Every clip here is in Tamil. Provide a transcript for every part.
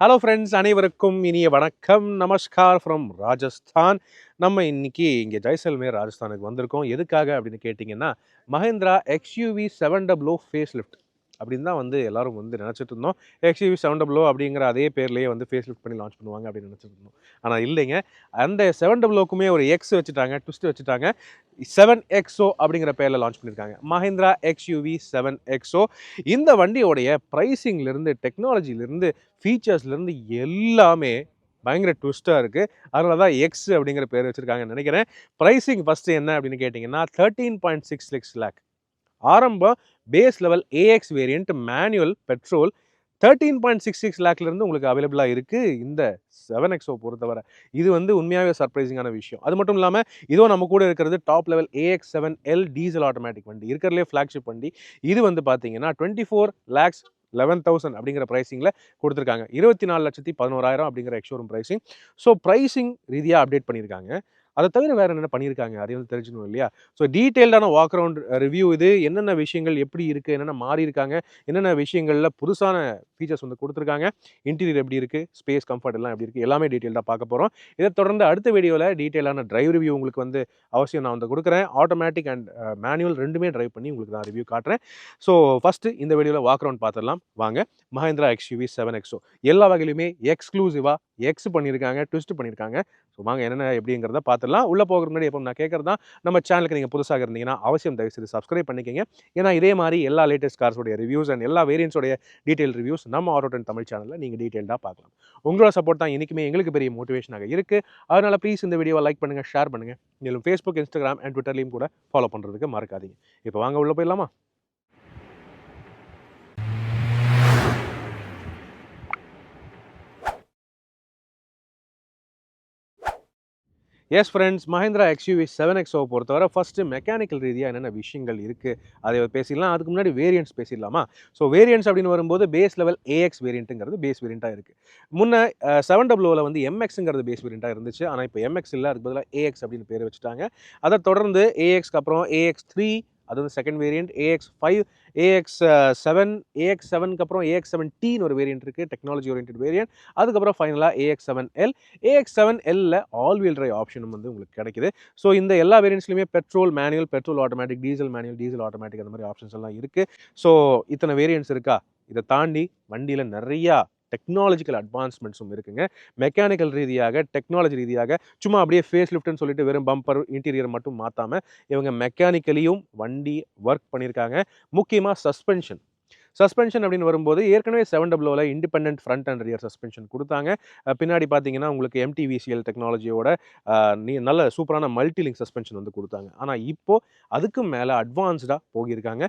ஹலோ ஃப்ரெண்ட்ஸ், அனைவருக்கும் இனிய வணக்கம். நமஸ்கார் ஃப்ரம் ராஜஸ்தான். நம்ம இன்னைக்கு இங்கே ஜெய்சல்மேர் ராஜஸ்தானுக்கு வந்திருக்கோம். எதுக்காக அப்படின்னு கேட்டிங்கன்னா, மஹிந்திரா எக்ஸ்யூவி 700 ஃபேஸ் லிஃப்ட் அப்படின்னு தான் வந்து எல்லாரும் வந்து நினச்சிட்டு இருந்தோம். எக்ஸ்யூவி 700 அப்படிங்கிற அதே பேர்லேயே வந்து ஃபேஸ் லிஃப்ட் பண்ணி லான்ச் பண்ணுவாங்க அப்படின்னு நினச்சிட்டு இருந்தோம். ஆனால் இல்லைங்க, அந்த 700க்குமே ஒரு எக்ஸ் வச்சுட்டாங்க, ட்விஸ்ட் வச்சுட்டாங்க. 7XO அப்படிங்கிற பேரில் லான்ச் பண்ணியிருக்காங்க. Mahindra XUV 7XO. இந்த வண்டியோடைய ப்ரைஸிங்லேருந்து, டெக்னாலஜிலேருந்து, ஃபீச்சர்ஸ்லேருந்து எல்லாமே பயங்கர ட்விஸ்ட்டாக இருக்குது. அதனால தான் எக்ஸ் அப்படிங்கிற பேர் வச்சுருக்காங்கன்னு நினைக்கிறேன். ப்ரைஸிங் ஃபஸ்ட்டு என்ன அப்படின்னு கேட்டிங்கன்னா 13.66 லேக். ஆரம்பம் base level AX variant manual petrol 13.66 லேக்லேருந்து உங்களுக்கு அவைலபிளாக இருக்குது இந்த 7XO பொறுத்தவரை. இது வந்து உண்மையாகவே சர்ப்ரைசிங்கான விஷயம். அது மட்டும் இல்லாமல் இதோ நம்ம கூட இருக்கிறது top level AX7L diesel automatic வண்டி, இருக்கிறதுலே ஃப்ளாக்ஷிப் வண்டி. இது வந்து பார்த்தீங்கன்னா 24,11,000 அப்படிங்கிற ப்ரைஸிங்கில் கொடுத்துருக்காங்க. 24,11,000 அப்படிங்கிற எக்ஸ்ஷோரூம் ப்ரைஸிங். ஸோ ப்ரைஸிங் ரீதியாக அப்டேட் பண்ணியிருக்காங்க. அதை தவிர வேறு என்னென்ன பண்ணியிருக்காங்க அதையும் வந்து தெரிஞ்சுக்கணும் இல்லையா? ஸோ டீட்டெயில்டான வாக் அரவுண்ட் ரிவ்யூ இது. என்னென்ன விஷயங்கள் எப்படி இருக்குது, என்னென்ன மாறி இருக்காங்க, என்னென்ன விஷயங்களில் புதுசான ஃபீச்சர்ஸ் வந்து கொடுத்துருக்காங்க, இன்டீரியர் எப்படி இருக்குது, ஸ்பேஸ் கம்ஃபர்ட் எல்லாம் எப்படி இருக்குது, எல்லாமே டீட்டெயில்டாக பார்க்க போகிறோம். இதை தொடர்ந்து அடுத்த வீடியோவில் டீட்டெயிலான டிரைவ் ரிவ்யூ உங்களுக்கு வந்து அவசியம் நான் வந்து கொடுக்குறேன். ஆட்டோமேட்டிக் அண்ட் மேனுவல் ரெண்டுமே டிரைவ் பண்ணி உங்களுக்கு நான் ரிவ்யூ காட்டுறேன். ஸோ ஃபஸ்ட்டு இந்த வீடியோவில் வாக் அரவுண்ட் பார்த்துடலாம் வாங்க. மஹிந்திரா எக்ஸ்யூவி 7XO எல்லா வகையிலுமே எக்ஸ்க்ளூசிவாக எக்ஸ் பண்ணியிருக்காங்க, ட்விஸ்ட் பண்ணியிருக்காங்க. ஸோ வாங்க என்னென்ன எப்படிங்கிறத பார்த்துடலாம். உள்ளே போகிற முன்னாடி எப்போ நான் கேட்குறது தான், நம்ம சேனலுக்கு நீங்கள் புதுசாக இருந்தீங்கன்னா அவசியம் தயவுசெய்து சப்ஸ்கிரைப் பண்ணிக்கங்க. ஏன்னா இதே மாதிரி எல்லா லேட்டஸ்ட் கார்ஸோடைய ரிவ்யூஸ் அண்ட் எல்லா வேரியன்ஸோடைய டீட்டெயில் ரிவ்யூஸ் நம்ம ஆட்டோ10 தமிழ் சேனலில் நீங்கள் டீட்டெயில்டாக பார்க்கலாம். உங்களோட சப்போர்ட் தான் என்றைக்குமே எங்களுக்கு பெரிய மோட்டிவேஷனாக இருக்குது. அதனால் ப்ளீஸ் இந்த வீடியோவை லைக் பண்ணுங்கள், ஷேர் பண்ணுங்கள். மேலும் ஃபேஸ்புக், இன்ஸ்டாகிராம் அண்ட் ட்விட்டர்லையும் கூட ஃபாலோ பண்ணுறதுக்கு மறக்காதீங்க. இப்போ வாங்க உள்ளே போயிடலாமா? S friends, Mahindra XUV 7XO பொறுத்தவரை ஃபஸ்ட்டு மெக்கானிக்கல் ரீதியாக என்னென்ன விஷயங்கள் இருக்குது அதை பேசிடலாம். அதுக்கு முன்னாடி வேரியன்ட்ஸ் பேசிடலாமா? ஸோ வேரியன்ட்ஸ் அப்படின்னு வரும்போது பேஸ் லெவல் ஏஎக்ஸ் வேரியண்ட்டுங்கிறது பேஸ் வேரியண்ட்டாக இருக்குது. முன்ன 700ல் வந்து எம்எக்ஸுங்கிறது பேஸ் வேரியண்ட்டாக இருந்துச்சு. ஆனால் இப்போ எம்எக்ஸ் இல்லை, அதுக்கு பதிலாக ஏஎக்ஸ் அப்படின்னு பேர் வச்சுட்டாங்க. அதை தொடர்ந்து ஏஎக்ஸ்க்கு அப்புறம் AX3, அது வந்து செகண்ட் வேரியண்ட், AX5, AX7, AX7க்கு அப்புறம் AX7Tன்னு ஒரு வேரியண்ட் இருக்குது, டெக்னாலஜி ஓரியன்ட் வேரியண்ட். அதுக்கப்புறம் ஃபைனலாக AX7L. AX7Lல ஆல் வீல் டிரைவ் ஆப்ஷனும் வந்து உங்களுக்கு கிடைக்குது. ஸோ இந்த எல்லா வேரியன்ட்ஸ்லையுமே petrol manual, petrol automatic, diesel manual, diesel automatic அந்த மாதிரி ஆப்ஷன்ஸ் எல்லாம் இருக்குது. ஸோ இத்தனை வேரியன்ட்ஸ் இருக்கா? இதை தாண்டி வண்டியில் நிறையா டெக்னாலஜிக்கல் அட்வான்ஸ்மெண்ட்ஸும் இருக்குங்க. மெக்கானிக்கல் ரீதியாக, டெக்னாலஜி ரீதியாக சும்மா அப்படியே ஃபேஸ் லிஃப்ட்னு சொல்லிட்டு வெறும் பம்பர் இன்டீரியர் மட்டும் மாற்றாமல் இவங்க மெக்கானிக்கலியும் வண்டி ஒர்க் பண்ணியிருக்காங்க. முக்கியமாக சஸ்பென்ஷன் அப்படின்னு வரும்போது ஏற்கனவே 700ல் independent front and rear suspension கொடுத்தாங்க. பின்னாடி பார்த்தீங்கன்னா உங்களுக்கு MTVCL டெக்னாலஜியோட நல்ல சூப்பரான மல்டிலிங்க் சஸ்பென்ஷன் வந்து கொடுத்தாங்க. ஆனால் இப்போது அதுக்கும் மேலே அட்வான்ஸ்டாக போகியிருக்காங்க.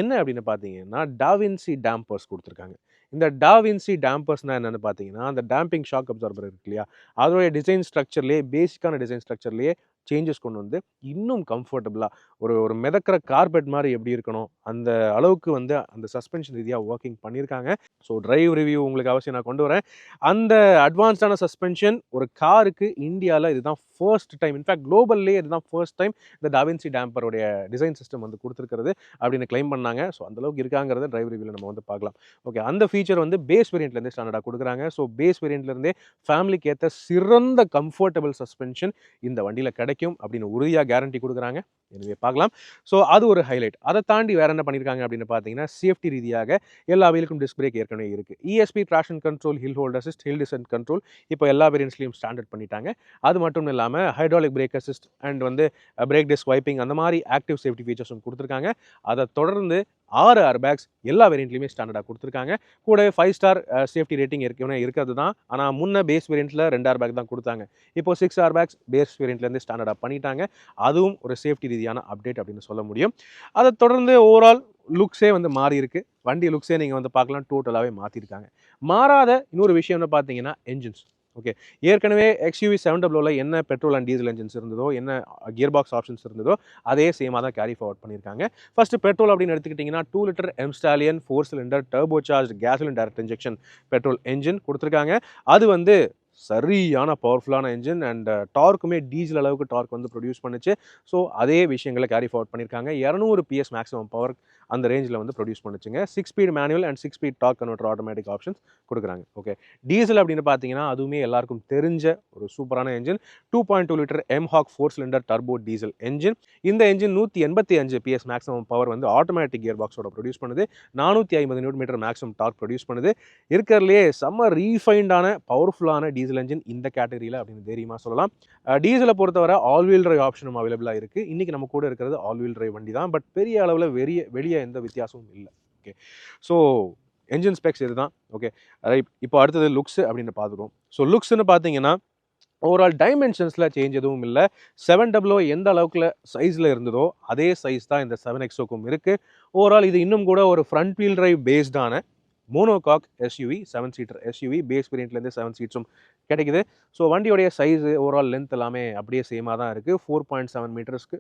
என்ன அப்படின்னு பார்த்தீங்கன்னா டாவின்சி டேம்பர்ஸ் கொடுத்துருக்காங்க. இந்த டாவின்சி டேம்பர்ஸ்னால் என்னென்னு பார்த்தீங்கன்னா, அந்த டேம்பிங் ஷாக் அப்சார்பர் இருக்கு இல்லையா, அதோடைய டிசைன் ஸ்ட்ரக்சர்லேயே பேசிக்கான டிசைன் ஸ்ட்ரக்சர்லேயே சேஞ்சஸ் கொண்டு வந்து இன்னும் கம்ஃபர்டபுளாக ஒரு மிதக்கிற கார்பெட் மாதிரி எப்படி இருக்கணும் அந்த அளவுக்கு வந்து அந்த சஸ்பென்ஷன் ரீதியாக ஒர்க்கிங் பண்ணியிருக்காங்க. ஸோ டிரைவ் ரிவ்யூ உங்களுக்கு அவசியம் நான் கொண்டு வரேன். அந்த அட்வான்ஸ்டான சஸ்பென்ஷன் ஒரு காருக்கு இந்தியாவில் இதுதான் ஃபர்ஸ்ட் டைம், இன்ஃபேக்ட் குளோபல்லே இதுதான் ஃபர்ஸ்ட் டைம் இந்த டாவின்சி டேம்பருடைய டிசைன் சிஸ்டம் வந்து கொடுத்துருக்கிறது அப்படின்னு கிளைம் பண்ணாங்க. ஸோ அந்தளவுக்கு இருக்காங்கிறத டிரைவ் ரிவ்யூவில் நம்ம வந்து பார்க்கலாம். ஓகே, அந்த ஃபீச்சர் வந்து பேஸ் வேரியண்ட்லேருந்து ஸ்டாண்டர்டாக கொடுக்குறாங்க. ஸோ பேஸ் வேரியண்ட்லேருந்தே ஃபேமிலிக்கு ஏற்ற சிறந்த கம்ஃபர்டபுள் சஸ்பென்ஷன் இந்த வண்டியில் கிடைக்கும் அப்படின்னு உறுதியாக கேரண்டி கொடுக்குறாங்க. எனவே பார்க்கலாம். ஸோ அது ஒரு ஹைலைட். அதை தாண்டி வேற என்ன பண்ணியிருக்காங்க அப்படின்னு பார்த்தீங்கன்னா, சேஃப்டி ரீதியாக எல்லா வீலுக்கும் டிஸ்க் பிரேக் ஏற்கனவே இருக்குது. ESP traction control, hill hold assist, hill descent control இப்போ எல்லா வேரியன்ட்ஸ்லையும் ஸ்டாண்டர்ட் பண்ணிட்டாங்க. அது மட்டும் இல்லாமல் ஹைட்ராலிக் பிரேக் அசிஸ்ட் அண்ட் வந்து பிரேக் டிஸ்க் வைப்பிங் அந்த மாதிரி ஆக்டிவ் சேஃப்டி ஃபீச்சர்ஸும் கொடுத்துருக்காங்க. அதை தொடர்ந்து 6 ஏர்பேக்ஸ் எல்லா வேரியண்ட்லையுமே ஸ்டாண்டர்டாக கொடுத்துருக்காங்க. கூட 5 ஸ்டார் சேஃப்டி ரேட்டிங் ஏற்கனவே இருக்கிறது தான். ஆனால் முன்ன பேஸ் வேரியண்ட்டில் 2 ஏர்பேக் தான் கொடுத்தாங்க. இப்போ 6 ஏர்பேக்ஸ் பேஸ் வேரியண்ட்லேருந்து ஸ்டாண்டர்டாக பண்ணிட்டாங்க. அதுவும் ஒரு சேஃப்டி ரீதியான அப்டேட் அப்படின்னு சொல்ல முடியும். அதை தொடர்ந்து ஓவரால் லுக்ஸே வந்து மாறி இருக்கு. வண்டி லுக்ஸே நீங்கள் வந்து பார்க்கலாம், டோட்டலாகவே மாற்றிருக்காங்க. மாறாத இன்னொரு விஷயம் என்ன பார்த்தீங்கன்னா என்ஜின்ஸ். ஓகே, ஏற்கனவே எக்ஸ்யூவி 700ல் என்ன பெட்ரோல் அண்ட் டீசல் என்ஜின்ஸ் இருந்ததோ, என்ன கியர் பாக்ஸ் ஆப்ஷன்ஸ் இருந்ததோ அதே சேமாக தான் கேரி ஃபார்வர்ட் பண்ணியிருக்காங்க. ஃபஸ்ட்டு பெட்ரோல் அப்படின்னு எடுத்துக்கிட்டிங்கன்னா 2 litre mStallion 4 cylinder turbo charge gasoline direct injection petrol engine கொடுத்துருக்காங்க. அது வந்து சரியான பவர்ஃபுல்லான என்ஜின் அண்ட் டார்க்குமே டீசல் அளவுக்கு டார்க் வந்து ப்ரொடியூஸ் பண்ணுச்சு. ஸோ அதே விஷயங்களை கேரி ஃபார்வர்ட் பண்ணியிருக்காங்க. 200 PS மேக்ஸிமம் பவர் அந்த ரேஞ்சில் வந்து ப்ரொடியூஸ் பண்ணுச்சுங்க. 6 speed manual and 6 speed torque converter automatic options கொடுக்குறாங்க. ஓகே, டீசல் அப்படின்னு பார்த்தீங்கன்னா அதுவுமே எல்லாருக்கும் தெரிஞ்ச ஒரு சூப்பரான engine. 2.2 litre mHawk 4 cylinder turbo diesel engine. இந்த என்ஜின் 185 PS மேக்ஸிமம் பவர் வந்து ஆட்டோமேட்டிக் கியர் பாக்ஸோட ப்ரொடியூஸ் பண்ணுது. 450 newton metre maximum torque produce பண்ணுது. இருக்கிறதுலே செம்ம ரீஃபைண்டான பவர்ஃபுல்லான டீசல் என்ஜின் இந்த கேட்டகரியில் அப்படின்னு தைரியமாக சொல்லலாம். டீசலை பொறுத்தவரை ஆல் வீல் டிரைவ் ஆப்ஷனும் அவைலபிளாக இருக்குது. இன்றைக்கி நம்ம கூட இருக்கிறது ஆல் வீல் டிரைவ் வண்டி தான். பட் பெரிய அளவில் வெளியே எந்த வித்தியாசமும் இல்லை. ஓகே, ஸோ என்ஜின் ஸ்பெக்ஸ் இதுதான். ஓகே ரைட், இப்போ அடுத்தது லுக்ஸ் அப்படின்னு பார்த்துருவோம். ஸோ லுக்ஸ்ன்னு பார்த்தீங்கன்னா ஓவரால் டைமென்ஷன்ஸில் சேஞ்ச் எதுவும் இல்லை. 700 எந்த அளவுக்கு சைஸில் இருந்ததோ அதே சைஸ் தான் இந்த 7XOக்கும் இருக்குது. ஓவரால் இது இன்னும் கூட ஒரு ஃப்ரண்ட் வீல் டிரைவ் பேஸ்டான monocoque SUV, 7 seater SUV. Base வேரியண்ட்லேருந்து 7 சீட்ஸும் கிடைக்குது. ஸோ வண்டியோடைய சைஸு ஓவரால் லென்த் எல்லாமே அப்படியே சேமாக தான் இருக்குது. 4.7 மீட்டர்ஸ்க்கு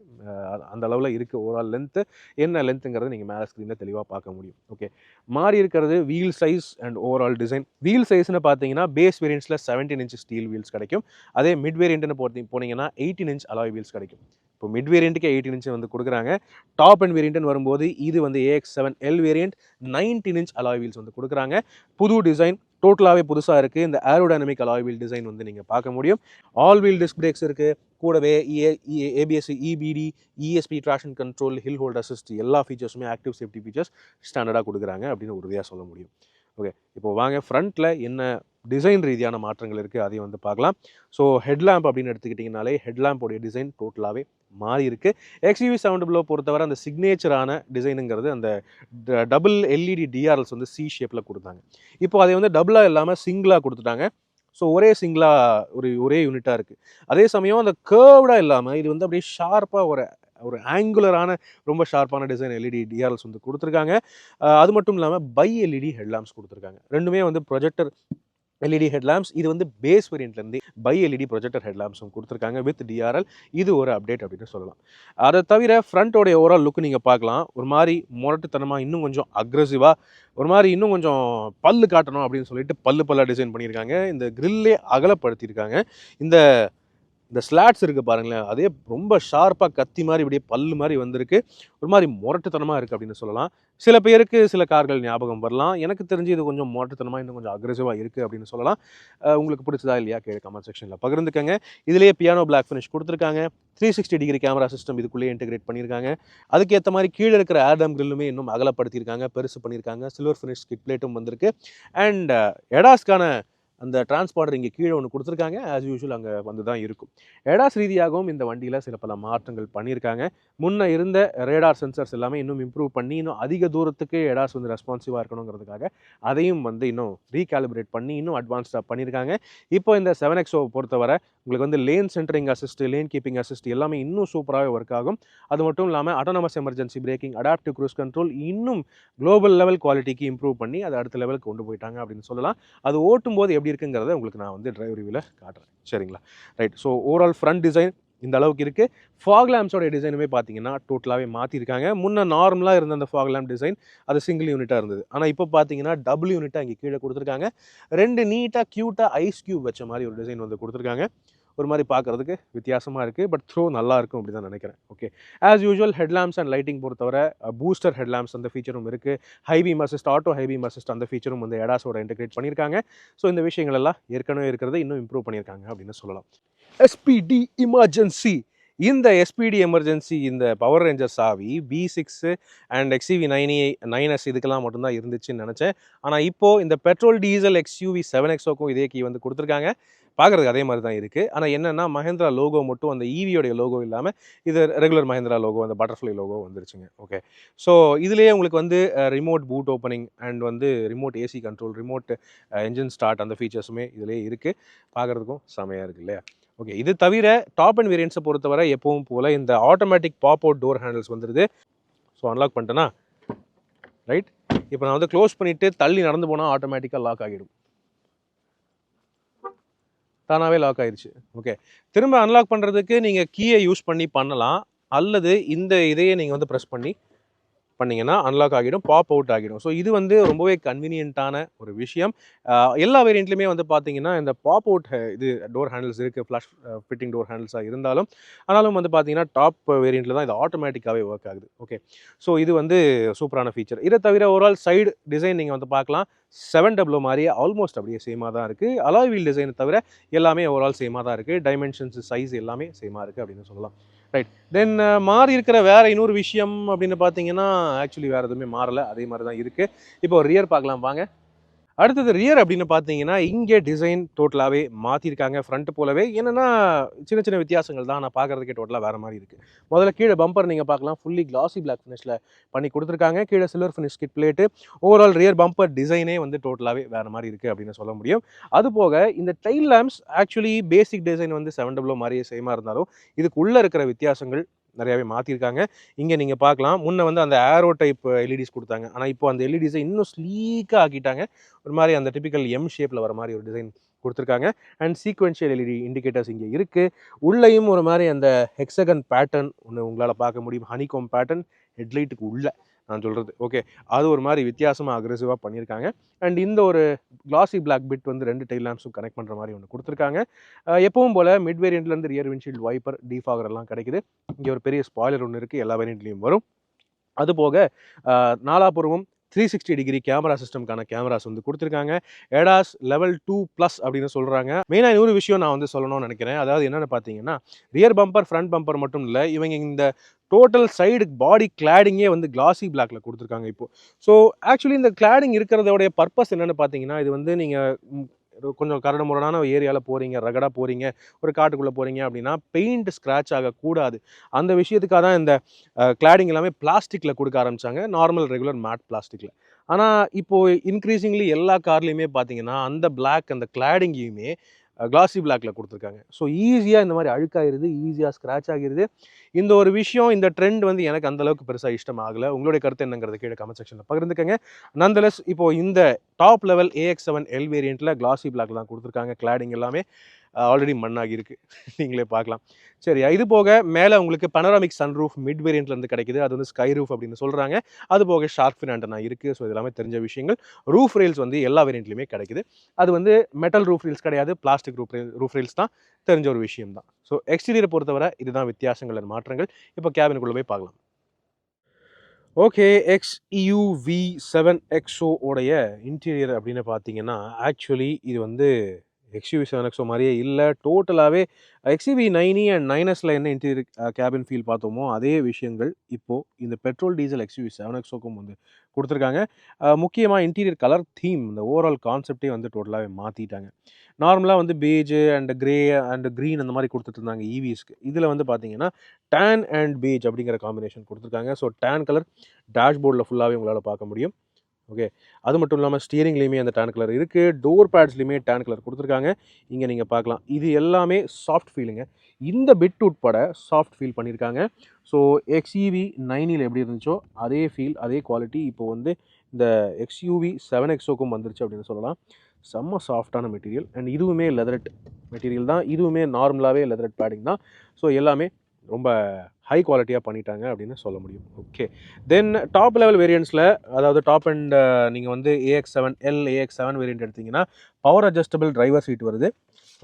அந்த அளவில் இருக்குது ஓவரால் லென்த்து. என்ன லென்த்துங்கிறது நீங்கள் மேலே ஸ்க்ரீனில் தெளிவாக பார்க்க முடியும். ஓகே, மாறி இருக்கிறது wheel size and overall design. Wheel சைஸ்னு பார்த்தீங்கன்னா பேஸ் வேரியண்ட்ஸில் 17 இன்ச் ஸ்டீல் வீல்ஸ் கிடைக்கும். அதே மிட் வேரியண்ட்னு போனீங்கன்னா 18 இன்ச் அலாய் வீல்ஸ் கிடைக்கும். இப்போ மிட் வேரியண்ட்டுக்கு 18 இன்ச் வந்து கொடுக்குறாங்க. டாப் அண்ட் வேரியண்ட்னு வரும்போது இது வந்து AX7L variant 19 inch alloy wheels வந்து கொடுக்குறாங்க. புது டிசைன், டோட்டலாகவே புதுசாக இருக்குது. இந்த ஏரோடைனமிக் அலாய் வீல் டிசைன் வந்து நீங்கள் பார்க்க முடியும். ஆல் வீல் டிஸ்க் பிரேக்ஸ் இருக்குது. கூடவே ABS, EBD, ESP, traction control, hill hold assist எல்லா ஃபீச்சர்ஸுமே ஆக்டிவ் சேஃப்டி ஃபீச்சர்ஸ் ஸ்டாண்டர்டாக கொடுக்குறாங்க அப்படின்னு உறுதியாக சொல்ல முடியும். ஓகே, இப்போ வாங்க ஃப்ரண்ட்டில் என்ன டிசைன் ரீதியான மாற்றங்கள் இருக்குது அதையும் வந்து பார்க்கலாம். ஸோ ஹெட்லாம்ப் அப்படின்னு எடுத்துக்கிட்டிங்கனாலே ஹெட்லாம்போடைய டிசைன் டோட்டலாகவே மாறி இருக்குது. XUV 700 பொறுத்தவரை அந்த சிக்னேச்சரான டிசைனுங்கிறது அந்த டபுள் LED DRLs வந்து C ஷேப்பில் கொடுத்தாங்க. இப்போ அதை வந்து டபுளாக இல்லாமல் சிங்கிளாக கொடுத்துட்டாங்க. ஸோ ஒரே சிங்கிளாக ஒரே யூனிட்டாக இருக்குது. அதே சமயம் அந்த கேர்வ்டாக இல்லாமல் இது வந்து அப்படியே ஷார்ப்பாக ஒரு ஆங்குலரான ரொம்ப ஷார்ப்பான டிசைன் LED DRLs வந்து கொடுத்துருக்காங்க. அது மட்டும் இல்லாமல் பை LED ஹெட்லாம்ப்ஸ் கொடுத்துருக்காங்க. ரெண்டுமே வந்து ப்ரொஜெக்டர் LED ஹெட்லாம்ப்ஸ். இது வந்து பேஸ் வேரியண்ட்லேருந்து பை LED ப்ரொஜெக்டர் ஹெட்லாம்ப்ஸும் கொடுத்துருக்காங்க வித் DRL. இது ஒரு அப்டேட் அப்படின்னு சொல்லலாம். அதை தவிர ஃப்ரண்ட்டோடைய ஓவரால் லுக் நீங்கள் பார்க்கலாம். ஒரு மாதிரி முரட்டுத்தனமாக, இன்னும் கொஞ்சம் அக்ரெசிவாக, ஒரு மாதிரி இன்னும் கொஞ்சம் பல்லு காட்டணும் அப்படின்னு சொல்லிட்டு பல்லாக டிசைன் பண்ணியிருக்காங்க. இந்த கிரில்லே அகலப்படுத்தியிருக்காங்க. இந்த ஸ்லாட்ஸ் இருக்குது பாருங்களேன், அதே ரொம்ப ஷார்ப்பாக கத்தி மாதிரி இப்படியே பல்லு மாதிரி வந்திருக்கு. ஒரு மாதிரி முரட்டுத்தனமாக இருக்குது அப்படின்னு சொல்லலாம். சில பேருக்கு சில கார்கள் ஞாபகம் வரலாம். எனக்கு தெரிஞ்சு இது கொஞ்சம் முரட்டுத்தனமாக, இன்னும் கொஞ்சம் அக்ரெசிவாக இருக்குது அப்படின்னு சொல்லலாம். உங்களுக்கு பிடிச்சதா இல்லையா கீழே கமெண்ட் செக்ஷனில் பகிர்ந்துக்கங்க. இதிலேயே பியானோ பிளாக் ஃபினிஷ் கொடுத்துருக்காங்க. 360 டிகிரி கேமரா சிஸ்டம் இதுக்குள்ளேயே இன்டெகிரேட் பண்ணியிருக்காங்க. அதுக்கேற்ற மாதிரி கீழே இருக்கிற ஏர்டம் கிரில்லுமே இன்னும் அகலப்படுத்தியிருக்காங்க, பெருசு பண்ணியிருக்காங்க. சில்வர் ஃபினிஷ் ஸ்கிட் பிளேட்டும் வந்திருக்கு. அண்ட் எடாஸ்க்கான அந்த டிரான்ஸ்பாண்டர் இங்கே கீழே ஒன்று கொடுத்துருக்காங்க. ஆஸ் யூஷுவல் அங்கே வந்து தான் இருக்கும். எடாஸ் ரீதியாகவும் இந்த வண்டியில் சில பல மாற்றங்கள் பண்ணியிருக்காங்க. முன்ன இருந்த ரேடார் சென்சர்ஸ் எல்லாமே இன்னும் இம்ப்ரூவ் பண்ணி இன்னும் அதிக தூரத்துக்கு எடாஸ் வந்து ரெஸ்பான்சிவாக இருக்கணுங்கிறதுக்காக அதையும் வந்து இன்னும் ரீகாலிபிரேட் பண்ணி இன்னும் அட்வான்ஸ்டாக பண்ணியிருக்காங்க. இப்போ இந்த 7XO பொறுத்தவரை உங்களுக்கு வந்து lane centering assist, lane keeping assist எல்லாமே இன்னும் சூப்பராகவே ஒர்க் ஆகும். அது மட்டும் இல்லாமல் autonomous emergency braking, adaptive cruise control இன்னும் குளோபல் லெவல் குவாலிட்டிக்கு இம்ப்ரூவ் பண்ணி அதை அடுத்த லெவலுக்கு கொண்டு போயிட்டாங்க அப்படின்னு சொல்லலாம். அது ஓட்டும் போது எப்படி இருக்குங்கிறத உங்களுக்கு நான் வந்து டிரைவ் ரிவ்யூவில் காட்டுறேன். சரிங்களா, right. So overall front design இந்த அளவுக்கு இருக்குது. ஃபாக் லேம்ப்ஸோட டிசைனுமே பார்த்தீங்கன்னா டோட்டலாகவே மாற்றிருக்காங்க. முன்ன நார்மலாக இருந்த அந்த ஃபாக் லேம்ப் டிசைன் அது சிங்கிள் யூனிட்டாக இருந்தது. ஆனால் இப்போ பார்த்தீங்கன்னா டபுள் யூனிட்டாக இங்கே கீழே கொடுத்துருக்காங்க. ரெண்டு நீட்டாக க்யூட்டாக ஐஸ் க்யூப் வச்ச மாதிரி ஒரு டிசைன் வந்து கொடுத்துருக்காங்க. ஒரு மாதிரி பார்க்குறதுக்கு வித்தியாசமாக இருக்குது. பட் த்ரோ நல்லா இருக்கும் அப்படி தான் நினைக்கிறேன். Okay, as usual headlamps and lighting பொறுத்தவரை பூஸ்டர் ஹெட்லாம்ப்ஸ் அந்த ஃபீச்சரும் இருக்குது. High beam assist, auto high beam assist அந்த ஃபீச்சரும் வந்து எடாஸோட இன்டெகிரேட் பண்ணியிருக்காங்க. ஸோ இந்த விஷயங்கள் எல்லாம் ஏற்கனவே இருக்கிறத இன்னும் இம்ப்ரூவ் பண்ணியிருக்காங்க அப்படின்னு சொல்லலாம். SPD emergency. இந்த SPD எமர்ஜென்சி இந்த பவர் ரேஞ்சர் சாவி B6 அண்ட் XUV 9S இதுக்கெல்லாம் மட்டும்தான் இருந்துச்சுன்னு நினச்சேன். ஆனால் இப்போது இந்த பெட்ரோல் டீசல் XUV 7XOக்கும் இதே கீ வந்து கொடுத்துருக்காங்க. பார்க்குறதுக்கு அதே மாதிரி தான் இருக்குது. ஆனால் என்னென்னா மஹேந்திரா லோகோ மட்டும் அந்த ஈவியோடைய லோகோ இல்லாமல் இது ரெகுலர் மஹேந்திரா லோகோ, அந்த பட்டர்ஃப்ளை லோகோ வந்துருச்சுங்க. ஓகே, ஸோ இதுலேயே உங்களுக்கு வந்து ரிமோட் பூட் ஓப்பனிங் அண்ட் வந்து remote AC control, remote engine start அந்த ஃபீச்சர்ஸுமே இதிலே இருக்குது. பார்க்குறதுக்கும் செமையாக இருக்குது இல்லையா? ஓகே, இது தவிர டாப் அண்ட் வேரியன்ட்ஸை பொறுத்தவரை எப்பவும் போல் இந்த automatic pop out door handles வந்துடுது. ஸோ அன்லாக் பண்ணிட்டேன்னா ரைட், இப்போ நான் வந்து க்ளோஸ் பண்ணிவிட்டு தள்ளி நடந்து போனால் ஆட்டோமேட்டிக்காக லாக் ஆகிடும். தானாகவே லாக் ஆயிடுச்சு. ஓகே, திரும்ப அன்லாக் பண்ணுறதுக்கு நீங்கள் கீயை யூஸ் பண்ணலாம், அல்லது இந்த இதையே நீங்கள் வந்து ப்ரெஸ் பண்ணி பண்ணிங்கன்னா அன்லாக் ஆகிடும், பாப் அவுட் ஆகிடும். ஸோ இது வந்து ரொம்பவே கன்வீனியன்ட்டான ஒரு விஷயம். எல்லா வேரியண்ட்லையுமே வந்து பார்த்தீங்கன்னா இந்த பாப் அவுட் இது டோர் ஹேண்டில்ஸ் இருக்குது, ஃப்ளஷ் ஃபிட்டிங் டோர் ஹேண்டில்ஸாக இருந்தாலும். ஆனாலும் வந்து பார்த்தீங்கன்னா டாப் வேரியண்ட்டில் தான் இது ஆட்டோமேட்டிக்காகவே ஒர்க் ஆகுது. ஓகே, ஸோ இது வந்து சூப்பரான ஃபீச்சர். இதை தவிர ஓவரால் சைடு டிசைன் நீங்கள் வந்து பார்க்கலாம், 700 மாதிரியே ஆல்மோஸ்ட் அப்படியே சேமாக தான் இருக்குது. அலாய் வீல் டிசைனை தவிர எல்லாமே ஓவரால் சேமாக தான் இருக்குது. டைமென்ஷன்ஸ், சைஸ் எல்லாமே சேமாக இருக்குது அப்படின்னு சொல்லலாம். ரைட். தென் மாறி இருக்கிற வேற இன்னொரு விஷயம் அப்படின்னு பார்த்தீங்கன்னா, ஆக்சுவலி வேறு எதுவுமே மாறலை, அதே மாதிரி தான் இருக்குது. இப்போ ரியர் பார்க்கலாம் வாங்க. அடுத்தது ரியர் அப்படின்னு பார்த்தீங்கன்னா, இங்கே டிசைன் டோட்டலாகவே மாற்றிருக்காங்க ஃப்ரண்ட் போலவே. என்னென்னா சின்ன சின்ன வித்தியாசங்கள் தான், நான் பார்க்குறதுக்கே டோட்டலாக வேறு மாதிரி இருக்குது. முதல்ல கீழே பம்பர் நீங்கள் பார்க்கலாம், ஃபுல்லி கிளாசி பிளாக் ஃபினிஷில் பண்ணி கொடுத்துருக்காங்க. கீழே silver finish skid plate. Overall rear bumper டிசைனே வந்து டோட்டலாகவே வேறு மாதிரி இருக்குது அப்படின்னு சொல்ல முடியும். அது போக இந்த tail lamps actually basic design வந்து 700 மாதிரியே சேமாக இருந்தாலும், இதுக்குள்ளே இருக்கிற வித்தியாசங்கள் நிறையாவே மாற்றிருக்காங்க. இங்கே நீங்கள் பார்க்கலாம், முன்ன வந்து அந்த ஏரோ டைப் எல்இடிஸ் கொடுத்தாங்க. ஆனால் இப்போ அந்த எல்இடிஸை இன்னும் ஸ்லீக்காக ஆக்கிட்டாங்க. ஒரு மாதிரி அந்த டிபிக்கல் எம் ஷேப்பில் வர மாதிரி ஒரு டிசைன் கொடுத்துருக்காங்க. அண்ட் சீக்வென்ஷியல் எல்இடி இண்டிகேட்டர்ஸ் இங்கே இருக்குது. உள்ளேயும் ஒரு மாதிரி அந்த ஹெக்ஸகன் பேட்டர்ன் ஒன்று உங்களால் பார்க்க முடியும். ஹனிகோம் பேட்டர்ன் ஹெட்லைட்டுக்கு உள்ள நான் சொல்கிறது. ஓகே, அது ஒரு மாதிரி வித்தியாசமாக அக்ரெசிவாக பண்ணியிருக்காங்க. அண்ட் இந்த ஒரு கிளாசி பிளாக் பிட் வந்து 2 டைல் லேம்ப்ஸும் கனெக்ட் பண்ணுற மாதிரி ஒன்று கொடுத்துருக்காங்க. எப்பவும் போல் மிட் வேரியண்ட்லேருந்து ரியர் விண்ட்ஷீல்டு வைப்பர், டீஃபாகர் எல்லாம் கிடைக்குது. இங்கே ஒரு பெரிய ஸ்பாய்லர் ஒன்று இருக்குது, எல்லா வேரியண்ட்லேயும் வரும். அது போக நாலாபுறமும் 360 டிகிரி கேமரா சிஸ்டம்கான கேமராஸ் வந்து கொடுத்துருக்காங்க. ஏடாஸ் லெவல் 2+ அப்படின்னு சொல்கிறாங்க. மெயினாக இன்னொரு விஷயம் நான் வந்து சொல்லணும்னு நினைக்கிறேன். அதாவது என்னென்னு பார்த்தீங்கன்னா, ரியர் பம்பர், ஃப்ரண்ட் பம்பர் மட்டும் இல்லை, இவங்க இந்த டோட்டல் சைடு பாடி கிளாடிங்கே வந்து கிளாசி பிளாக்ல கொடுத்துருக்காங்க இப்போ. ஸோ ஆக்சுவலி இந்த கிளாடிங் இருக்கிறதோடைய பர்பஸ் என்னென்னு பார்த்தீங்கன்னா, இது வந்து நீங்கள் கொஞ்சம் கரடு முரடான ஏரியாவில் போகிறீங்க, ரகடாக போகிறீங்க, ஒரு காட்டுக்குள்ளே போகிறீங்க அப்படின்னா பெயிண்ட் ஸ்க்ராட்ச் ஆகக்கூடாது. அந்த விஷயத்துக்காக தான் இந்த கிளாடிங் எல்லாமே பிளாஸ்டிக்கில் கொடுக்க ஆரம்பித்தாங்க, நார்மல் ரெகுலர் மேட் பிளாஸ்டிக்கில். ஆனால் இப்போது இன்க்ரீசிங்லி எல்லா கார்லேயுமே பார்த்தீங்கன்னா அந்த பிளாக், அந்த கிளாடிங்கையுமே கிளாசி பிளாக்ல கொடுத்துருக்காங்க. ஸோ ஈஸியாக இந்த மாதிரி அழுக்காயிருது, ஈஸியாக ஸ்க்ராட்ச் ஆகிருது. இந்த ஒரு விஷயம், இந்த ட்ரெண்ட் வந்து எனக்கு அந்தளவுக்கு பெருசாக இஷ்டம் ஆகலை. உங்களுடைய கருத்து என்னங்கிறது கீழே கமெண்ட் செக்ஷனில் பகிர்ந்துக்கங்க. நந்தலஸ் இப்போது இந்த டாப் லெவல் AX7L வேரியண்ட்டில் கிளாசி பிளாக் தான் கொடுத்துருக்காங்க. கிளாடிங் எல்லாமே ஆல்ரெடி மண்ணாகி இருக்குது, நீங்களே பார்க்கலாம். சரி, இது போக மேலே உங்களுக்கு பனராமிக் சன்ரூஃப் மிட் வேரியண்ட்லேருந்து கிடைக்குது. அது வந்து ஸ்கை ரூஃப் அப்படின்னு சொல்கிறாங்க. அது போக ஷார்க் ஃபின் ஆண்டனா இருக்குது. ஸோ இது எல்லாமே தெரிஞ்ச விஷயங்கள். ரூஃப் ரெயில்ஸ் வந்து எல்லா வேரியண்ட்லையுமே கிடைக்குது. அது வந்து மெட்டல் ரூஃப் ரெயில்ஸ் கிடையாது, பிளாஸ்டிக் ரூஃப் ரெயில்ஸ் தான். தெரிஞ்ச ஒரு விஷயம் தான். ஸோ எக்ஸ்டீரியரை பொறுத்தவரை இதுதான் வித்தியாசங்கள், மாற்றங்கள். இப்போ கேபினுக்குள்ளே போய் பார்க்கலாம். ஓகே, XUV7XO உடைய இன்டீரியர் அப்படின்னு பார்த்தீங்கன்னா, ஆக்சுவலி இது வந்து XUV7XO மாதிரியே இல்லை. டோட்டலாகவே XUV9E அண்ட் 9Sல என்ன இன்டீரியர் கேபின் ஃபீல் பார்த்தோமோ அதே விஷயங்கள் இப்போது இந்த பெட்ரோல் டீசல் XUV7XOக்கும் வந்து கொடுத்துருக்காங்க. முக்கியமாக இன்டீரியர் கலர் தீம், இந்த ஓவரால் கான்செப்டே வந்து டோட்டலாகவே மாற்றிட்டாங்க. நார்மலாக வந்து page and grey and green அந்த மாதிரி கொடுத்துட்டு இருந்தாங்க ஈவிஸ்க்கு. இதில் வந்து பார்த்தீங்கன்னா டேன் அண்ட் பேஜ் அப்படிங்கிற காம்பினேஷன் கொடுத்துருக்காங்க. ஸோ டேன் கலர் டேஷ்போர்டில் ஃபுல்லாகவே உங்களால் பார்க்க முடியும். ஓகே, அது மட்டும் இல்லாமல் ஸ்டியரிங்லேயுமே அந்த டேன் கலர் இருக்குது. டோர் பேட்ஸ்லையுமே டேன் கலர் கொடுத்துருக்காங்க. இங்கே நீங்கள் பார்க்கலாம், இது எல்லாமே சாஃப்ட் ஃபீலுங்க. இந்த பிட் உட்பட சாஃப்ட் ஃபீல் பண்ணியிருக்காங்க. ஸோ XUV9 எப்படி இருந்துச்சோ அதே ஃபீல், அதே குவாலிட்டி இப்போ வந்து இந்த XUV7XOக்கும் வந்துருச்சு அப்படின்னு சொல்லலாம். செம்ம சாஃப்டான மெட்டீரியல். அண்ட் இதுவுமே லெதரெட் மெட்டீரியல் தான். இதுவுமே நார்மலாகவே லெதரெட் பேடிங் தான். ஸோ எல்லாமே ரொம்ப ஹை குவாலிட்டியாக பண்ணிட்டாங்க அப்படின்னு சொல்ல முடியும். ஓகே, தென் டாப் லெவல் வேரியண்ட்ஸில், அதாவது டாப் அண்ட் நீங்கள் வந்து AX7L, AX7 வேரியண்ட் எடுத்திங்கன்னா பவர் அட்ஜஸ்டபிள் டிரைவர் சீட் வருது.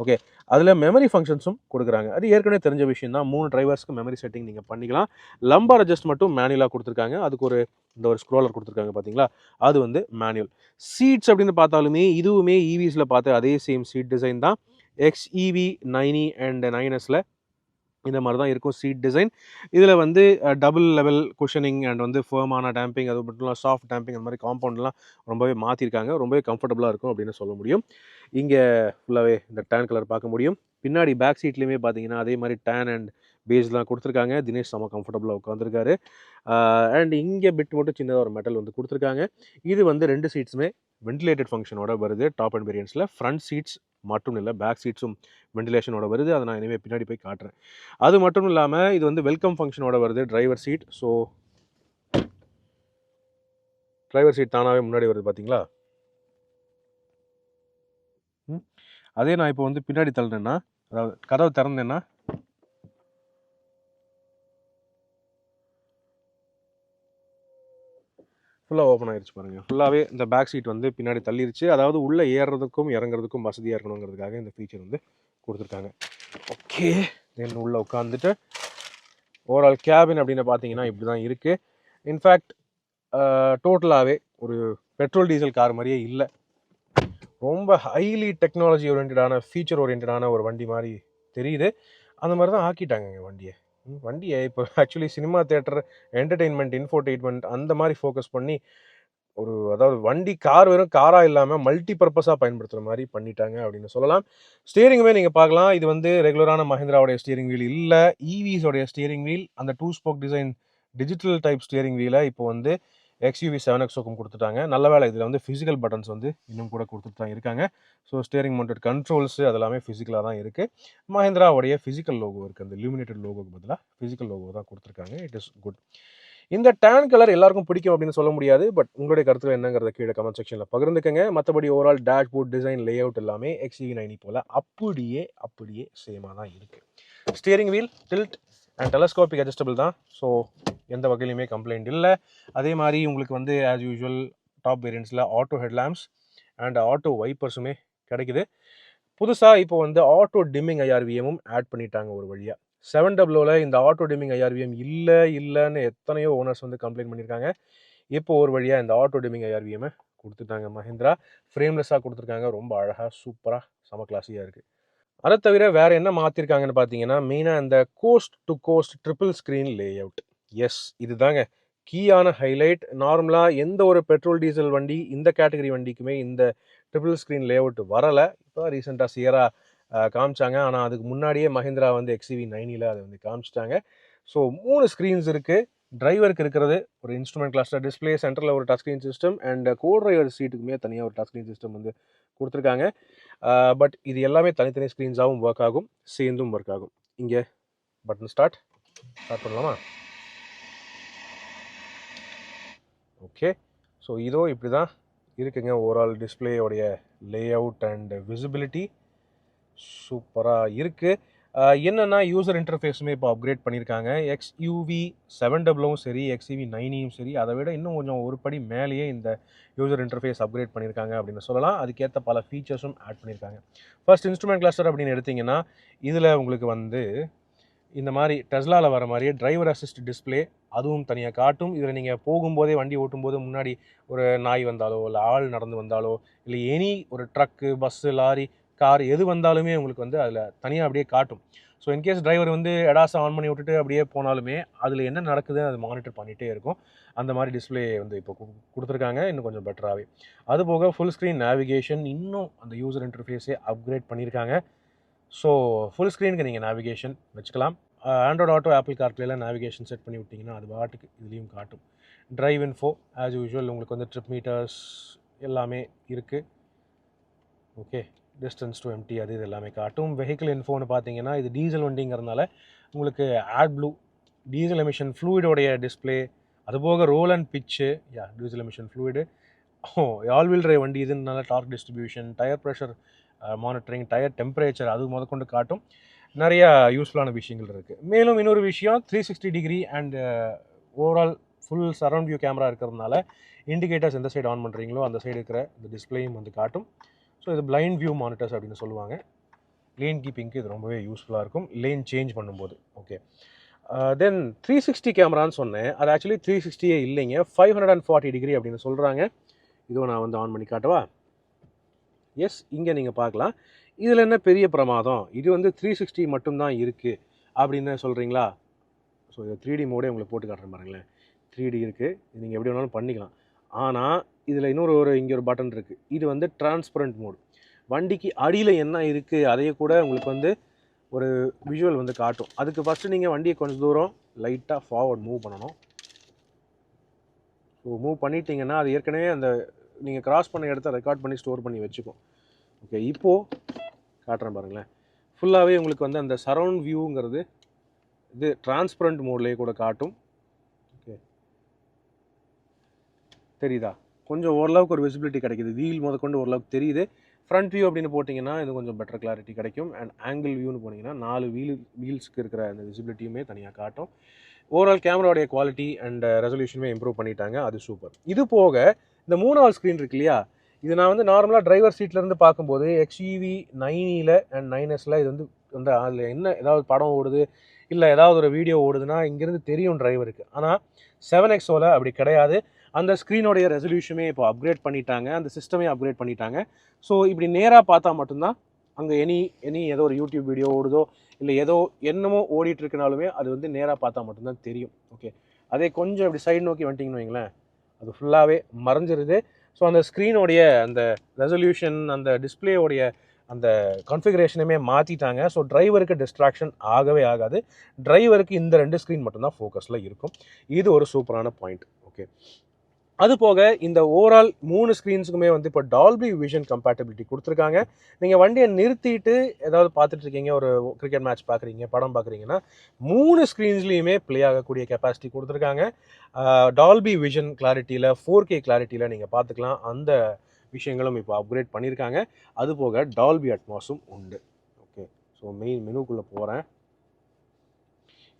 ஓகே, அதில் மெமரி ஃபங்க்ஷன்ஸும் கொடுக்குறாங்க. அது ஏற்கனவே தெரிஞ்ச விஷயம் தான். 3 டிரைவர்ஸ்க்கு மெமரி செட்டிங் நீங்கள் பண்ணிக்கலாம். லம்பார் அட்ஜஸ்ட் மட்டும் மேனுவலாக கொடுத்துருக்காங்க. அதுக்கு இந்த ஒரு ஸ்க்ரோலர் கொடுத்துருக்காங்க பார்த்தீங்களா, அது வந்து மேனுவல். சீட்ஸ் அப்படின்னு பார்த்தாலுமே இதுவுமே EVஸில் பார்த்து அதே சேம் சீட் டிசைன் தான். XEV9E அண்ட் 9Sல இந்த மாதிரி தான் இருக்கும் சீட் டிசைன். இதில் வந்து டபுள் லெவல் குஷனிங் அண்ட் வந்து ஃபேர்மான டேம்பிங், அது மட்டும் இல்லாமல் சாஃப்ட் டேம்பிங், அந்த மாதிரி காம்பவுண்ட்லாம் ரொம்பவே மாற்றிருக்காங்க. ரொம்பவே கம்ஃபர்டபுளாக இருக்கும் அப்படின்னு சொல்ல முடியும். இங்கே ஃபுல்லாகவே இந்த டேன் கலர் பார்க்க முடியும். பின்னாடி பேக் சீட்லேயுமே பார்த்தீங்கன்னா அதே மாதிரி டேன் அண்ட் பேஸ்லாம் கொடுத்துருக்காங்க. தினேஷ் செம்ம கம்ஃபர்டபுளாக உட்காந்துருக்காரு. அண்ட் இங்கே பிட் மட்டும் சின்னதாக ஒரு மெட்டல் வந்து கொடுத்துருக்காங்க. இது வந்து 2 சீட்ஸுமே வென்டிலேட்டட் ஃபங்க்ஷனோட வருது டாப் அண்ட் வேரியன்ட்ஸில். ஃப்ரண்ட் சீட்ஸ் மட்டும் இல்லை, பேக் சீட்ஸும் வென்டிலேஷனோட வருது. அதை நான் இனிமேல் பின்னாடி போய் காட்டுறேன். அது மட்டும் இல்லாமல் இது வந்து வெல்கம் ஃபங்க்ஷனோட வருது driver seat. So driver seat தானாகவே முன்னாடி வருது பார்த்தீங்களா. அதே நான் இப்போ வந்து பின்னாடி தள்ளினேன்னா, அதாவது கதவை திறந்தேன்னா ஃபுல்லாக ஓப்பன் ஆயிடுச்சு பாருங்கள். ஃபுல்லாகவே இந்த பேக் சீட் வந்து பின்னாடி தள்ளிருச்சு. அதாவது உள்ளே ஏறுறதுக்கும் இறங்குறதுக்கும் வசதியாக இருக்கணுங்கிறதுக்காக இந்த ஃபீச்சர் வந்து கொடுத்துருக்காங்க. ஓகே, தென் உள்ளே உட்காந்துட்டு ஓவரால் கேபின் அப்படின்னு பார்த்தீங்கன்னா இப்படி தான் இருக்குது. இன்ஃபேக்ட் டோட்டலாகவே ஒரு பெட்ரோல் டீசல் கார் மாதிரியே இல்லை. ரொம்ப ஹைலி டெக்னாலஜி ஓரியன்டான ஃபீச்சர் ஓரியன்டான ஒரு வண்டி மாதிரி தெரியுது. அந்த மாதிரி தான் ஆக்கிட்டாங்க வண்டியை இப்போ actually cinema theatre, entertainment, infotainment அந்த மாதிரி ஃபோக்கஸ் பண்ணி ஒரு அதாவது வண்டி கார் வெறும் காராக இல்லாமல் மல்டி பர்பஸாக பயன்படுத்துகிற மாதிரி பண்ணிட்டாங்க அப்படின்னு சொல்லலாம். ஸ்டியரிங்குமே நீங்கள் பார்க்கலாம். இது வந்து ரெகுலரான மஹிந்திராவுடைய ஸ்டியரிங் வீல் இல்லை, ஈவிஸோடைய ஸ்டியரிங் வீல். அந்த 2 spoke design digital type steering வீலை இப்போ வந்து XUV 7XOக்கும் கொடுத்துட்டாங்க. நல்ல வேலை இதில் வந்து ஃபிசிக்கல் பட்டன்ஸ் வந்து இன்னும் கூட கொடுத்துட்டு தான் இருக்காங்க. ஸோ ஸ்டியரிங் மவுண்டட் கண்ட்ரோல்ஸு அதெல்லாமே ஃபிசிக்கலாக தான் இருக்குது. மஹிந்திராவுடைய ஃபிசிக்கல் லோகோ இருக்குது. அந்த லிமினேட்டட் லோகோக்கு பதிலாக ஃபிசிக்கல் லோகோ தான் கொடுத்துருக்காங்க. It is good. இந்த டேன் கலர் எல்லாருக்கும் பிடிக்கும் அப்படின்னு சொல்ல முடியாது. பட் உங்களுடைய கருத்தில் என்னங்கிறத கீழே கமெண்ட் செக்ஷனில் பகிர்ந்துக்கங்க. மற்றபடி overall dashboard design layout எல்லாமே XUV90 போல் அப்படியே சேமாக தான் இருக்குது. Steering wheel tilt and telescopic adjustable தான். ஸோ எந்த வகையிலுமே கம்ப்ளைண்ட் இல்லை. அதே மாதிரி உங்களுக்கு வந்து ஆஸ் யூஷுவல் டாப் வேரியன்ட்ஸில் ஆட்டோ ஹெட்லாம்ப்ஸ் அண்ட் ஆட்டோ வைப்பர்ஸுமே கிடைக்குது. புதுசாக இப்போ வந்து ஆட்டோ டிம்மிங் IRVMும் ஆட் பண்ணிட்டாங்க ஒரு வழியாக. 700 இந்த ஆட்டோ டிம்மிங் IRVM இல்லைன்னு எத்தனையோ ஓனர்ஸ் வந்து கம்ப்ளைண்ட் பண்ணியிருக்காங்க. இப்போ ஒரு வழியாக இந்த ஆட்டோ டிம்மிங் IRVMை கொடுத்துட்டாங்க மஹிந்திரா. ஃப்ரேம்லெஸ்ஸாக கொடுத்துருக்காங்க. ரொம்ப அழகாக சூப்பராக செம கிளாஸியாக இருக்குது. அதை தவிர வேறு என்ன மாற்றிருக்காங்கன்னு பார்த்தீங்கன்னா, மெயினாக இந்த coast to coast triple screen layout. Yes, இதுதாங்க கீயான ஹைலைட். நார்மலாக எந்த ஒரு பெட்ரோல் டீசல் வண்டி இந்த கேட்டகரி வண்டிக்குமே இந்த ட்ரிபிள் ஸ்க்ரீன் லே அவுட் வரலை. இப்போ ரீசெண்டாக சியரா காமிச்சாங்க. ஆனால் அதுக்கு முன்னாடியே மஹிந்திரா வந்து XUV90 அதை வந்து காமிச்சிட்டாங்க. ஸோ 3 ஸ்க்ரீன்ஸ் இருக்குது. டிரைவருக்கு இருக்கிறது ஒரு இன்ஸ்ட்ருமெண்ட் கிளஸ்டர் டிஸ்பிளே, சென்டரில் ஒரு touch screen system and co driver சீட்டுக்குமே தனியாக ஒரு டச் ஸ்க்ரீன் சிஸ்டம் வந்து கொடுத்துருக்காங்க. பட் இது எல்லாமே தனித்தனி ஸ்க்ரீன்ஸாகவும் ஒர்க் ஆகும், சேர்ந்தும் ஒர்க் ஆகும். இங்கே பட்டன் ஸ்டார்ட் பண்ணலாமா? ஓகே, ஸோ இதோ இப்படி தான் இருக்குங்க ஓவரால் டிஸ்பிளேயோடைய லே அவுட் அண்ட் விசிபிலிட்டி சூப்பராக இருக்குது. என்னென்னா யூசர் இன்டர்ஃபேஸுமே இப்போ அப்கிரேட் பண்ணியிருக்காங்க. XUV 700ம் சரி, XUV90யும் சரி, அதை விட இன்னும் கொஞ்சம் ஒரு படி மேலேயே இந்த யூசர் இன்டர்ஃபேஸ் அப்கிரேட் பண்ணியிருக்காங்க அப்படின்னு சொல்லலாம். அதுக்கேற்ற பல ஃபீச்சர்ஸும் ஆட் பண்ணியிருக்காங்க. ஃபர்ஸ்ட் இன்ஸ்ட்ருமெண்ட் கிளஸ்டர் அப்படின்னு எடுத்திங்கன்னா, இதில் உங்களுக்கு வந்து இந்த மாதிரி டெஸ்லாவில் வர மாதிரியே டிரைவர் அசிஸ்ட் டிஸ்பிளே அதுவும் தனியாக காட்டும். இதில் நீங்கள் போகும்போதே வண்டி ஓட்டும்போது முன்னாடி ஒரு நாய் வந்தாலோ இல்லை ஆள் நடந்து வந்தாலோ இல்லை எனி ஒரு ட்ரக்கு, பஸ்ஸு, லாரி, கார் எது வந்தாலுமே உங்களுக்கு வந்து அதில் தனியாக அப்படியே காட்டும். ஸோ இன்கேஸ் டிரைவர் வந்து எடாஸை ஆன் பண்ணி விட்டுட்டு அப்படியே போனாலுமே அதில் என்ன நடக்குதுன்னு அது மானிட்டர் பண்ணிகிட்டே இருக்கும். அந்த மாதிரி டிஸ்பிளே வந்து இப்போ கொடுத்துருக்காங்க, இன்னும் கொஞ்சம் பெட்டராகவே. அதுபோக ஃபுல் ஸ்க்ரீன் நேவிகேஷன் இன்னும் அந்த யூசர் இன்டர்ஃபேஸே அப்கிரேட் பண்ணியிருக்காங்க. ஸோ ஃபுல் ஸ்க்ரீனுக்கு நீங்கள் நேவிகேஷன் வச்சுக்கலாம். ஆண்ட்ராய்டு ஆட்டோ, ஆப்பிள் கார்ப்ளேல நேவிகேஷன் செட் பண்ணி விட்டிங்கன்னா அது பாட்டுக்கு இதுலேயும் காட்டும். டிரைவ் இன்ஃபோ ஆஸ் யூஷுவல் உங்களுக்கு வந்து ட்ரிப் மீட்டர்ஸ் எல்லாமே இருக்குது. ஓகே, டிஸ்டன்ஸ் டு எம்டி அது இது எல்லாமே காட்டும். வெஹிக்கிள் இன்ஃபோன்னு பார்த்தீங்கன்னா இது டீசல் வண்டிங்கிறதுனால உங்களுக்கு AdBlue டீசல் எமிஷன் ஃப்ளூயிடோடைய டிஸ்பிளே, அதுபோக roll and pitch diesel emission fluid, all wheel drive வண்டி இதுனால torque distribution, tyre pressure monitoring, tyre temperature அது முதற்கொண்டு காட்டும். நிறையா யூஸ்ஃபுல்லான விஷயங்கள் இருக்குது. மேலும் இன்னொரு விஷயம் 360 degree and overall full surround view camera இருக்கிறதுனால இண்டிகேட்டர்ஸ் எந்த சைடு ஆன் பண்ணுறீங்களோ அந்த சைடு இருக்கிற இந்த டிஸ்பிளேயும் வந்து காட்டும். ஸோ இது பிளைண்ட் வியூ மானிட்டர்ஸ் அப்படின்னு சொல்லுவாங்க. லேன் கீப்பிங்க்கு இது ரொம்பவே யூஸ்ஃபுல்லாக இருக்கும் லேன் சேஞ்ச் பண்ணும்போது. ஓகே, தென் 360 கேமரான்னு சொன்னேன். அது ஆக்சுவலி 360 இல்லைங்க, 540 டிகிரி அப்படின்னு சொல்கிறாங்க. இதுவும் நான் வந்து ஆன் பண்ணி காட்டவா? எஸ், இங்கே நீங்கள் பார்க்கலாம். இதில் என்ன பெரிய பிரமாதம், இது வந்து 360 மட்டும்தான் இருக்குது அப்படின்னு சொல்கிறீங்களா? ஸோ இது 3D மோடே உங்களுக்கு போட்டு காட்டுறேன் பாருங்களேன். 3D இருக்குது, இது நீங்கள் எப்படி வேணாலும் பண்ணிக்கலாம். ஆனால் இதில் இங்கே ஒரு பட்டன் இருக்குது. இது வந்து டிரான்ஸ்பரண்ட் மோட். வண்டிக்கு அடியில் என்ன இருக்குது அதையே கூட உங்களுக்கு வந்து ஒரு விஷுவல் வந்து காட்டும். அதுக்கு ஃபஸ்ட்டு நீங்கள் வண்டியை கொஞ்சம் தூரம் லைட்டாக ஃபார்வர்ட் மூவ் பண்ணணும். ஸோ மூவ் பண்ணிட்டீங்கன்னா அது ஏற்கனவே அந்த நீங்கள் கிராஸ் பண்ண இடத்த ரெக்கார்ட் பண்ணி ஸ்டோர் பண்ணி வச்சுக்கும். ஓகே, இப்போது காட்டுறேன் பாருங்களேன். ஃபுல்லாகவே உங்களுக்கு வந்து அந்த சரவுண்ட் வியூங்கிறது இது டிரான்ஸ்பரண்ட் மோட்லேயே கூட காட்டும். ஓகே, தெரியுதா? கொஞ்சம் ஓரளவுக்கு ஒரு விசிபிலிட்டி கிடைக்குது. வீல் முதற்கொண்டு ஓரளவுக்கு தெரியுது. ஃப்ரண்ட் வியூ அப்படின்னு போட்டிங்கன்னா இது கொஞ்சம் பெட்டர் கிளாரிட்டி கிடைக்கும். அண்ட் ஆங்கிள் வியூன்னு போனீங்கன்னா 4 வீல்ஸ்க்கு இருக்கிற அந்த விசிபிலிட்டியுமே தனியாக காட்டும். ஓவரால் கேமராவுடைய குவாலிட்டி அண்ட் ரெசல்யூஷனுமே இம்ப்ரூவ் பண்ணிட்டாங்க, அது சூப்பர். இது போக இந்த 3வது ஸ்க்ரீன் இருக்கு இல்லையா, இது நான் வந்து நார்மலாக டிரைவர் சீட்லேருந்து பார்க்கும்போது XUV 9E அண்ட் 9Sல இது வந்து அதில் என்ன ஏதாவது படம் ஓடுது இல்லை ஏதாவது ஒரு வீடியோ ஓடுதுன்னா இங்கேருந்து தெரியும் டிரைவருக்கு. ஆனால் 7XOவில் அப்படி கிடையாது. அந்த ஸ்க்ரீனோடைய ரெசல்யூஷனே இப்போ அப்கிரேட் பண்ணிட்டாங்க, அந்த சிஸ்டமே அப்கிரேட் பண்ணிட்டாங்க. ஸோ இப்படி நேராக பார்த்தா மட்டும்தான் அங்கே எனி ஏதோ ஒரு யூடியூப் வீடியோ ஓடுதோ இல்லை ஏதோ என்னமோ ஓடிட்டுருக்குனாலுமே அது வந்து நேராக பார்த்தா மட்டும்தான் தெரியும். ஓகே, அதே கொஞ்சம் இப்படி சைடு நோக்கி வந்துட்டிங்கன்னு வைங்களேன், அது ஃபுல்லாகவே மறைஞ்சிருது. ஸோ அந்த ஸ்க்ரீனோடைய அந்த ரெசல்யூஷன், அந்த டிஸ்பிளேயோடைய அந்த கான்ஃபிகரேஷனுமே மாற்றிட்டாங்க. ஸோ டிரைவருக்கு டிஸ்ட்ராக்ஷன் ஆகவே ஆகாது. டிரைவருக்கு இந்த 2 ஸ்க்ரீன் மட்டும்தான் ஃபோக்கஸில் இருக்கும். இது ஒரு சூப்பரான பாயிண்ட். ஓகே, அது போக இந்த ஓவரால் 3 ஸ்க்ரீன்ஸுக்குமே வந்து இப்போ டால்பி விஷன் கம்பேட்டபிலிட்டி கொடுத்துருக்காங்க. நீங்கள் வண்டியை நிறுத்திட்டு ஏதாவது பார்த்துட்டு இருக்கீங்க, ஒரு கிரிக்கெட் மேட்ச் பார்க்குறீங்க, படம் பார்க்குறீங்கன்னா 3 ஸ்க்ரீன்ஸ்லேயுமே ப்ளே ஆகக்கூடிய கெப்பாசிட்டி கொடுத்துருக்காங்க. டால்பி விஷன் கிளாரிட்டியில் 4K கிளாரிட்டியில் நீங்கள் பார்த்துக்கலாம். அந்த விஷயங்களும் இப்போ அப்கிரேட் பண்ணியிருக்காங்க. அது போக டால்பி அட்மாஸும் உண்டு. ஓகே, ஸோ மெயின் மெனுக்குள்ளே போகிறேன்.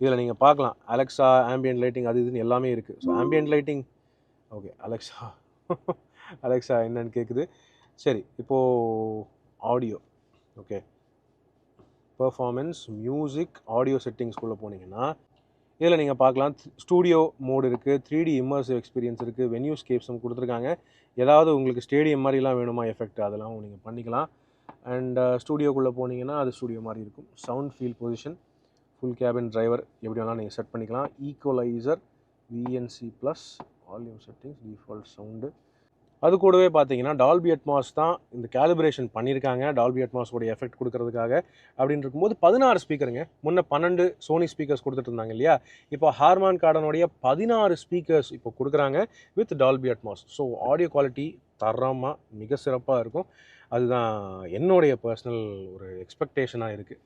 இதில் நீங்கள் பார்க்கலாம் அலெக்ஸா, ஆம்பியன்ட் லைட்டிங், அது இதுன்னு எல்லாமே இருக்குது. So ambient lighting, okay, Alexa என்னன்னு கேட்குது. சரி, இப்போது audio, okay, performance, music, audio செட்டிங்ஸ்குள்ளே போனீங்கன்னா இதில் நீங்கள் பார்க்கலாம் ஸ்டூடியோ மோடு இருக்குது, 3D இம்மர்சிவ் எக்ஸ்பீரியன்ஸ் இருக்குது, வென்யூ ஸ்கேப்ஸும் கொடுத்துருக்காங்க. ஏதாவது உங்களுக்கு ஸ்டேடியம் மாதிரிலாம் வேணுமா எஃபெக்ட், அதெல்லாம் நீங்கள் பண்ணிக்கலாம். அண்ட் ஸ்டூடியோக்குள்ளே போனீங்கன்னா அது ஸ்டூடியோ மாதிரி இருக்கும். Sound feel position, full cabin driver எப்படி வேணாலும் நீங்கள் செட் பண்ணிக்கலாம். Equaliser, VNC plus, volume settings, default sound. அது கூடவே பார்த்தீங்கன்னா டால்பி அட்மாஸ் தான் இந்த கேலிப்ரேஷன் பண்ணியிருக்காங்க, டால்பி அட்மாஸோடைய எஃபெக்ட் கொடுக்கறதுக்காக. அப்படின்னு இருக்கும்போது 16 ஸ்பீக்கருங்க. முன்ன 12 சோனி ஸ்பீக்கர்ஸ் கொடுத்துட்டு இருந்தாங்க இல்லையா, இப்போ ஹார்மான் கார்டனுடைய 16 ஸ்பீக்கர்ஸ் இப்போ கொடுக்குறாங்க with Dolby Atmos. So audio quality தரமாக மிக சிறப்பாக இருக்கும். அதுதான் என்னுடைய பர்சனல் ஒரு எக்ஸ்பெக்டேஷனாக இருக்குது.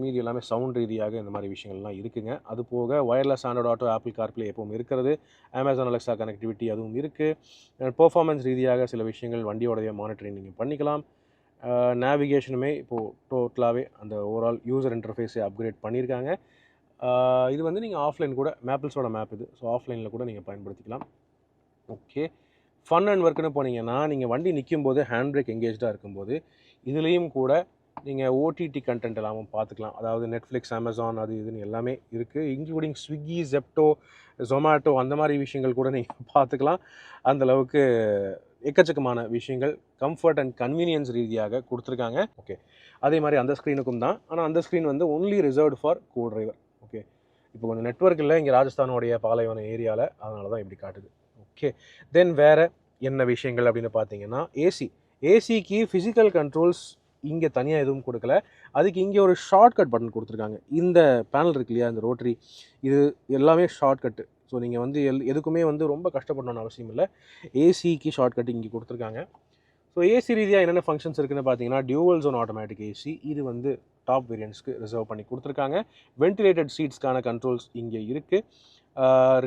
மீதி எல்லாமே சவுண்ட் ரீதியாக இந்த மாதிரி விஷயங்கள்லாம் இருக்குங்க. அது போக wireless Android auto, apple CarPlay எப்பவும் இருக்கிறது, அமேசான் அலெக்ஸா கனெக்டிவிட்டி அதுவும் இருக்குது. பெர்ஃபார்மன்ஸ் ரீதியாக சில விஷயங்கள் வண்டியோடைய மானிட்டரிங் நீங்கள் பண்ணிக்கலாம். நேவிகேஷனுமே இப்போது டோட்டலாகவே அந்த ஓவரால் யூசர் இன்டர்ஃபேஸை அப்கிரேட் பண்ணியிருக்காங்க. இது வந்து நீங்கள் ஆஃப்லைன் கூட, மேப்பிள்ஸோட மேப் இது, ஸோ ஆஃப்லைனில் கூட நீங்கள் பயன்படுத்திக்கலாம். ஓகே, ஃபன் அண்ட் ஒர்க்குன்னு போனீங்கன்னா நீங்கள் வண்டி நிற்கும் போது ஹேண்ட் பிரேக் எங்கேஜாக இருக்கும்போது இதுலேயும் கூட நீங்கள் ஓடிடி கண்டென்ட் எல்லாமும் பார்த்துக்கலாம். அதாவது நெட்ஃப்ளிக்ஸ், அமேசான், அது இதுன்னு எல்லாமே இருக்குது, இன்க்ளூடிங் ஸ்விக்கி, ஜெப்டோ, ஜொமேட்டோ, அந்த மாதிரி விஷயங்கள் கூட நீங்கள் பார்த்துக்கலாம். அந்தளவுக்கு எக்கச்சக்கமான விஷயங்கள் கம்ஃபர்ட் அண்ட் கன்வீனியன்ஸ் ரீதியாக கொடுத்துருக்காங்க. ஓகே, அதே மாதிரி அந்த ஸ்க்ரீனுக்கும் தான். ஆனால் அந்த ஸ்க்ரீன் வந்து only reserved for go driver. Okay, இப்போ கொஞ்சம் நெட்வொர்க் இல்லை இங்கே ராஜஸ்தானுடைய பாலைவன ஏரியாவில், அதனால தான் இப்படி காட்டுது. ஓகே, தென் வேறு என்ன விஷயங்கள் அப்படின்னு பார்த்தீங்கன்னா ஏசிக்கு ஃபிசிக்கல் கண்ட்ரோல்ஸ் இங்கே தனியாக எதுவும் கொடுக்கல. அதுக்கு இங்கே ஒரு ஷார்ட்கட் பட்டன் கொடுத்துருக்காங்க. இந்த பேனல் இருக்கு இல்லையா, இந்த ரோட்டரி, இது எல்லாமே ஷார்ட்கட்டு. ஸோ நீங்கள் வந்து எதுக்குமே வந்து ரொம்ப கஷ்டப்படணும்னு அவசியம் இல்லை. ஏசிக்கு ஷார்ட்கட் இங்கே கொடுத்துருக்காங்க. ஸோ ஏசி ரீதியாக என்னென்ன ஃபங்க்ஷன்ஸ் இருக்குதுன்னு பார்த்தீங்கன்னா டியூவல் ஜோன் ஆட்டோமேட்டிக் ஏசி, இது வந்து டாப் வேரியன்ட்ஸ்க்கு ரிசர்வ் பண்ணி கொடுத்துருக்காங்க. வென்டிலேட்டட் சீட்ஸ்க்கான கண்ட்ரோல்ஸ் இங்கே இருக்குது.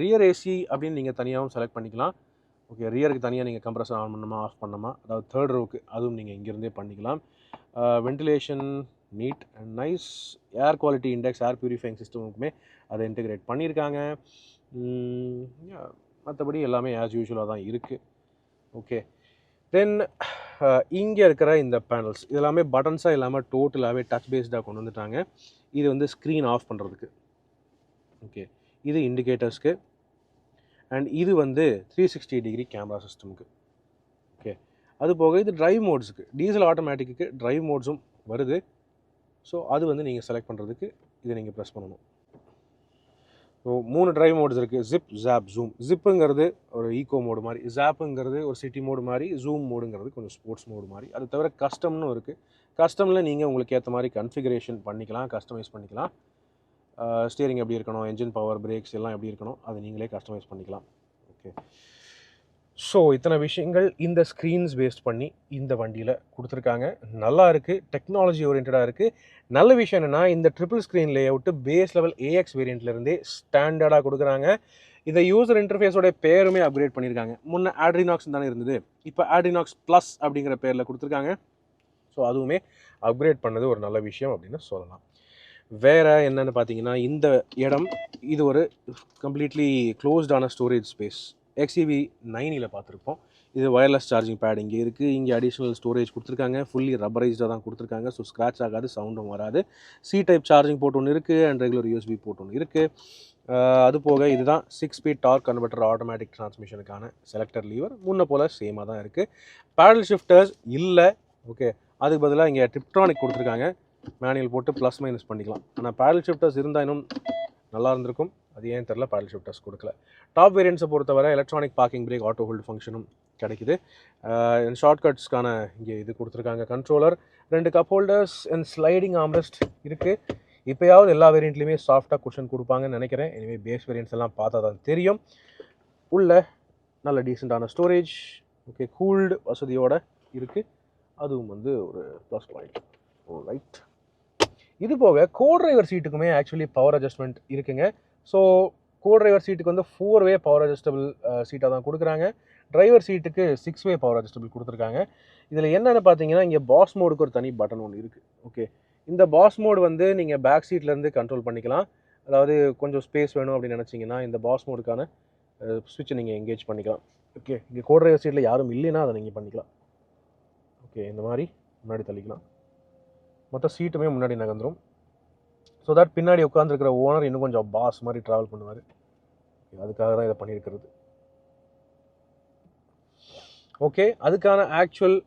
ரியர் ஏசி அப்படின்னு நீங்கள் தனியாகவும் செலக்ட் பண்ணிக்கலாம். ஓகே, ரியருக்கு தனியாக நீங்கள் கம்ப்ரஸர் ஆன் பண்ணணுமா, ஆஃப் பண்ணணுமா, அதாவது தேர்ட் ரோவுக்கு அதுவும் நீங்கள் இங்கேருந்தே பண்ணிக்கலாம். Ventilation need and nice. Air quality index, air purifying சிஸ்டமுக்குமே அதை இன்டெகிரேட் பண்ணியிருக்காங்க. மற்றபடி எல்லாமே ஆஸ் யூஷுவலாக தான் இருக்குது. ஓகே, தென் இங்கே இருக்கிற இந்த பேனல்ஸ் இதெல்லாமே பட்டன்ஸாக இல்லாமல் டோட்டலாகவே டச் பேஸ்டாக கொண்டு வந்துட்டாங்க. இது வந்து ஸ்க்ரீன் ஆஃப் பண்ணுறதுக்கு. ஓகே, இது இண்டிகேட்டர்ஸ்க்கு. அண்ட் இது வந்து 360 டிகிரி கேமரா சிஸ்டமுக்கு. ஓகே, அது போக இது டிரைவ் மோட்ஸுக்கு, டீசல் ஆட்டோமேட்டிக்கு டிரைவ் மோட்ஸும் வருது. ஸோ அது வந்து நீங்கள் செலக்ட் பண்ணுறதுக்கு இதை நீங்கள் ப்ரெஸ் பண்ணணும். ஸோ 3 டிரைவ் மோட்ஸ் இருக்குது, ஜிப், ஜாப், ஜூம். ஜிப்புங்கிறது ஒரு ஈகோ மோடு மாதிரி, ஜாப்புங்கிறது ஒரு சிட்டி மோடு மாதிரி, ஜூம் மோடுங்கிறது கொஞ்சம் ஸ்போர்ட்ஸ் மோடு மாதிரி. அது தவிர கஸ்டம்னு இருக்குது. கஸ்டமில் நீங்கள் உங்களுக்கு ஏற்ற மாதிரி கன்ஃபிகரேஷன் பண்ணிக்கலாம், கஸ்டமைஸ் பண்ணிக்கலாம். ஸ்டியரிங் எப்படி இருக்கணும், என்ஜின் பவர், பிரேக்ஸ் எல்லாம் எப்படி இருக்கணும், அதை நீங்களே கஸ்டமைஸ் பண்ணிக்கலாம். ஓகே, ஸோ இத்தனை விஷயங்கள் இந்த ஸ்க்ரீன்ஸ் பேஸ்ட் பண்ணி இந்த வண்டியில் கொடுத்துருக்காங்க. நல்லா இருக்குது, டெக்னாலஜி ஓரியன்டாக இருக்குது. நல்ல விஷயம் என்னென்னா இந்த triple screen layout base level AX வேரியண்ட்லேருந்தே ஸ்டாண்டர்டாக கொடுக்குறாங்க. இந்த யூசர் இன்டர்ஃபேஸோட பேருமே அப்கிரேட் பண்ணியிருக்காங்க. முன்னே ஆட்ரினாக்ஸ் தானே இருந்தது, இப்போ ஆட்ரினாக்ஸ் ப்ளஸ் அப்படிங்கிற பேரில் கொடுத்துருக்காங்க. ஸோ அதுவுமே அப்கிரேட் பண்ணது ஒரு நல்ல விஷயம் அப்படின்னு சொல்லலாம். வேறு என்னென்னு பார்த்தீங்கன்னா இந்த இடம் இது ஒரு கம்ப்ளீட்லி க்ளோஸ்டான ஸ்டோரேஜ் ஸ்பேஸ். XUV 9 பார்த்துருப்போம். இது வயர்லெஸ் சார்ஜிங் பேட் இங்கே இருக்குது. இங்கே அடிஷ்னல் ஸ்டோரேஜ் கொடுத்துருக்காங்க. ஃபுல்லி ரப்பரைஸ்டாக தான் கொடுத்துருக்காங்க. ஸோ ஸ்க்ராட்ச் ஆகாது, சவுண்டும் வராது. C டைப் சார்ஜிங் போர்ட் ஒன்று இருக்குது அண்ட் ரெகுலர் USB போர்ட் ஒன்று இருக்குது. அது போக இதுதான் 6 ஸ்பீட் டார்க் கன்வெர்ட்டர் ஆட்டோமேட்டிக் டிரான்ஸ்மிஷனுக்கான செலக்டர் லீவர். முன்ன போல் சேமாக தான் இருக்குது. பேடல் ஷிஃப்டர்ஸ் இல்லை. ஓகே, அதுக்கு பதிலாக இங்கே டிப்ட்ரானிக் கொடுத்துருக்காங்க. மேனுவல் போட்டு ப்ளஸ் மைனஸ் பண்ணிக்கலாம். ஆனால் பேடல் ஷிஃப்டர்ஸ் இருந்தால் இன்னும் நல்லா இருந்திருக்கும். அது ஏன் தெரில, பேடல் ஷிஃப்டர்ஸ் கொடுக்கல. டாப் வேரியன்ஸை பொறுத்தவரை electronic parking brake, auto hold ஃபங்க்ஷனும் கிடைக்குது. ஷார்ட்கட்ஸ்க்கான இங்கே இது கொடுத்துருக்காங்க. Controller, 2 cup holders and sliding armrest இருக்குது. இப்போயாவது எல்லா வேரியண்ட்லையுமே சாஃப்டாக குஷன் கொடுப்பாங்கன்னு நினைக்கிறேன். எனவே பேஸ் வேரியன்ட்ஸ் எல்லாம் பார்த்தா தான் தெரியும். உள்ள நல்ல டீசெண்டான ஸ்டோரேஜ், ஓகே, கூல்டு வசதியோடு இருக்குது. அதுவும் வந்து ஒரு ப்ளஸ் பாயிண்ட். ரைட், இது போக கோ டிரைவர் சீட்டுக்குமே ஆக்சுவலி பவர் அட்ஜஸ்ட்மெண்ட் இருக்குங்க. ஸோ கோ டிரைவர் சீட்டுக்கு வந்து 4-வே பவர் அட்ஜஸ்டபிள் சீட்டாக தான் கொடுக்குறாங்க. டிரைவர் சீட்டுக்கு 6-வே பவர் அட்ஜஸ்டபிள் கொடுத்துருக்காங்க. இதில் என்னென்னு பார்த்தீங்கன்னா இங்கே பாஸ் மோடுக்கு ஒரு தனி பட்டன் ஒன்று இருக்குது. ஓகே, இந்த பாஸ் மோடு வந்து நீங்கள் பேக் சீட்லேருந்து கண்ட்ரோல் பண்ணிக்கலாம். அதாவது கொஞ்சம் ஸ்பேஸ் வேணும் அப்படின்னு நினச்சிங்கன்னா இந்த பாஸ் மோடுக்கான ஸ்விட்சை நீங்கள் எங்கேஜ் பண்ணிக்கலாம். ஓகே, இங்கே கோ டிரைவர் சீட்டில் யாரும் இல்லைன்னா அதை நீங்கள் பண்ணிக்கலாம். ஓகே, இந்த மாதிரி முன்னாடி தள்ளிக்கலாம். மொத்த சீட்டுமே முன்னாடி நகர்ந்துடும். ஸோ தட் பின்னாடி உட்காந்துருக்கிற ஓனர் இன்னும் கொஞ்சம் பாஸ் மாதிரி ட்ராவல் பண்ணுவார். அதுக்காக தான் இதை பண்ணியிருக்கிறது. ஓகே, அதுக்கான ஆக்சுவல்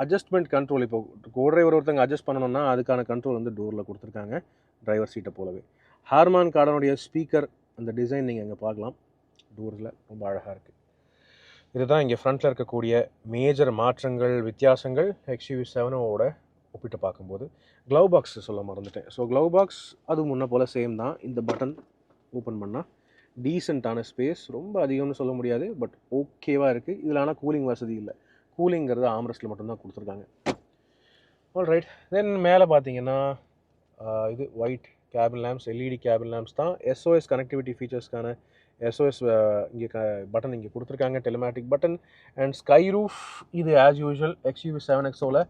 அட்ஜஸ்ட்மெண்ட் கண்ட்ரோல் இப்போ கோ டிரைவர் ஒருத்தங்க அட்ஜஸ்ட் பண்ணணும்னா அதுக்கான கண்ட்ரோல் வந்து டோரில் கொடுத்துருக்காங்க, டிரைவர் சீட்டை போலவே. ஹார்மான் கார்டனுடைய ஸ்பீக்கர் அந்த டிசைன் நீங்கள் இங்கே பார்க்கலாம். டோரில் ரொம்ப அழகாக இருக்குது. இதுதான் இங்கே ஃப்ரண்ட்டில் இருக்கக்கூடிய மேஜர் மாற்றங்கள், வித்தியாசங்கள் XUV 7 ஒப்பிட்டு பார்க்கும்போது. க்ளவ் பாக்ஸ் சொல்ல மறந்துட்டேன். ஸோ க்ளவ் பாக்ஸ் அது முன்ன போல் சேம் தான். இந்த பட்டன் ஓப்பன் பண்ணால் டீசெண்டான ஸ்பேஸ், ரொம்ப அதிகம்னு சொல்ல முடியாது, பட் ஓகேவாக இருக்குது. இதில் ஆனால் கூலிங் வசதி இல்லை. கூலிங்கிறது ஆம்ரெஸ்ட்டில் மட்டும்தான் கொடுத்துருக்காங்க. ஆல் ரைட், தென் மேலே பார்த்தீங்கன்னா இது white cabin lamps, LED cabin lamps தான். SOS கனெக்டிவிட்டி ஃபீச்சர்ஸ்க்கான SOS இங்கே பட்டன் இங்கே கொடுத்துருக்காங்க, டெலிமேட்டிக் பட்டன். அண்ட் ஸ்கை ரூஃப், இது ஆஸ் யூஷுவல் XUV 7XOவில்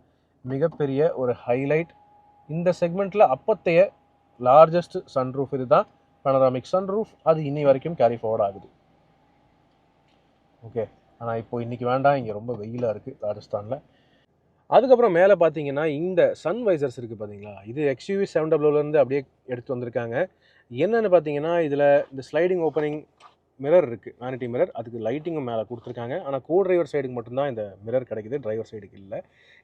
மிகப்பெரிய ஒரு ஹைலைட். இந்த செக்மெண்ட்டில் அப்பத்தைய லார்ஜஸ்ட் சன்ரூஃப் இது தான், பனராமிக் சன்ரூஃப். அது இன்னி வரைக்கும் கேரி ஃபார்வர்ட் ஆகுது. ஓகே, ஆனால் இப்போ இன்றைக்கி வேண்டாம், இங்கே ரொம்ப வெயிலாக இருக்குது ராஜஸ்தானில். அதுக்கப்புறம் மேலே பார்த்தீங்கன்னா இந்த சன் வைசர்ஸ் இருக்குது பார்த்தீங்களா, இது XUV 700 அப்படியே எடுத்து வந்திருக்காங்க. என்னென்னு பார்த்தீங்கன்னா இதில் இந்த ஸ்லைடிங் ஓப்பனிங் மிரர் இருக்குது, வேனிட்டி மிரர். அதுக்கு லைட்டிங்கும் மேலே கொடுத்துருக்காங்க. ஆனால் கோ டிரைவர் சைடுக்கு மட்டும்தான் இந்த மிரர் கிடைக்குது, டிரைவர் சைடுக்கு இல்லை.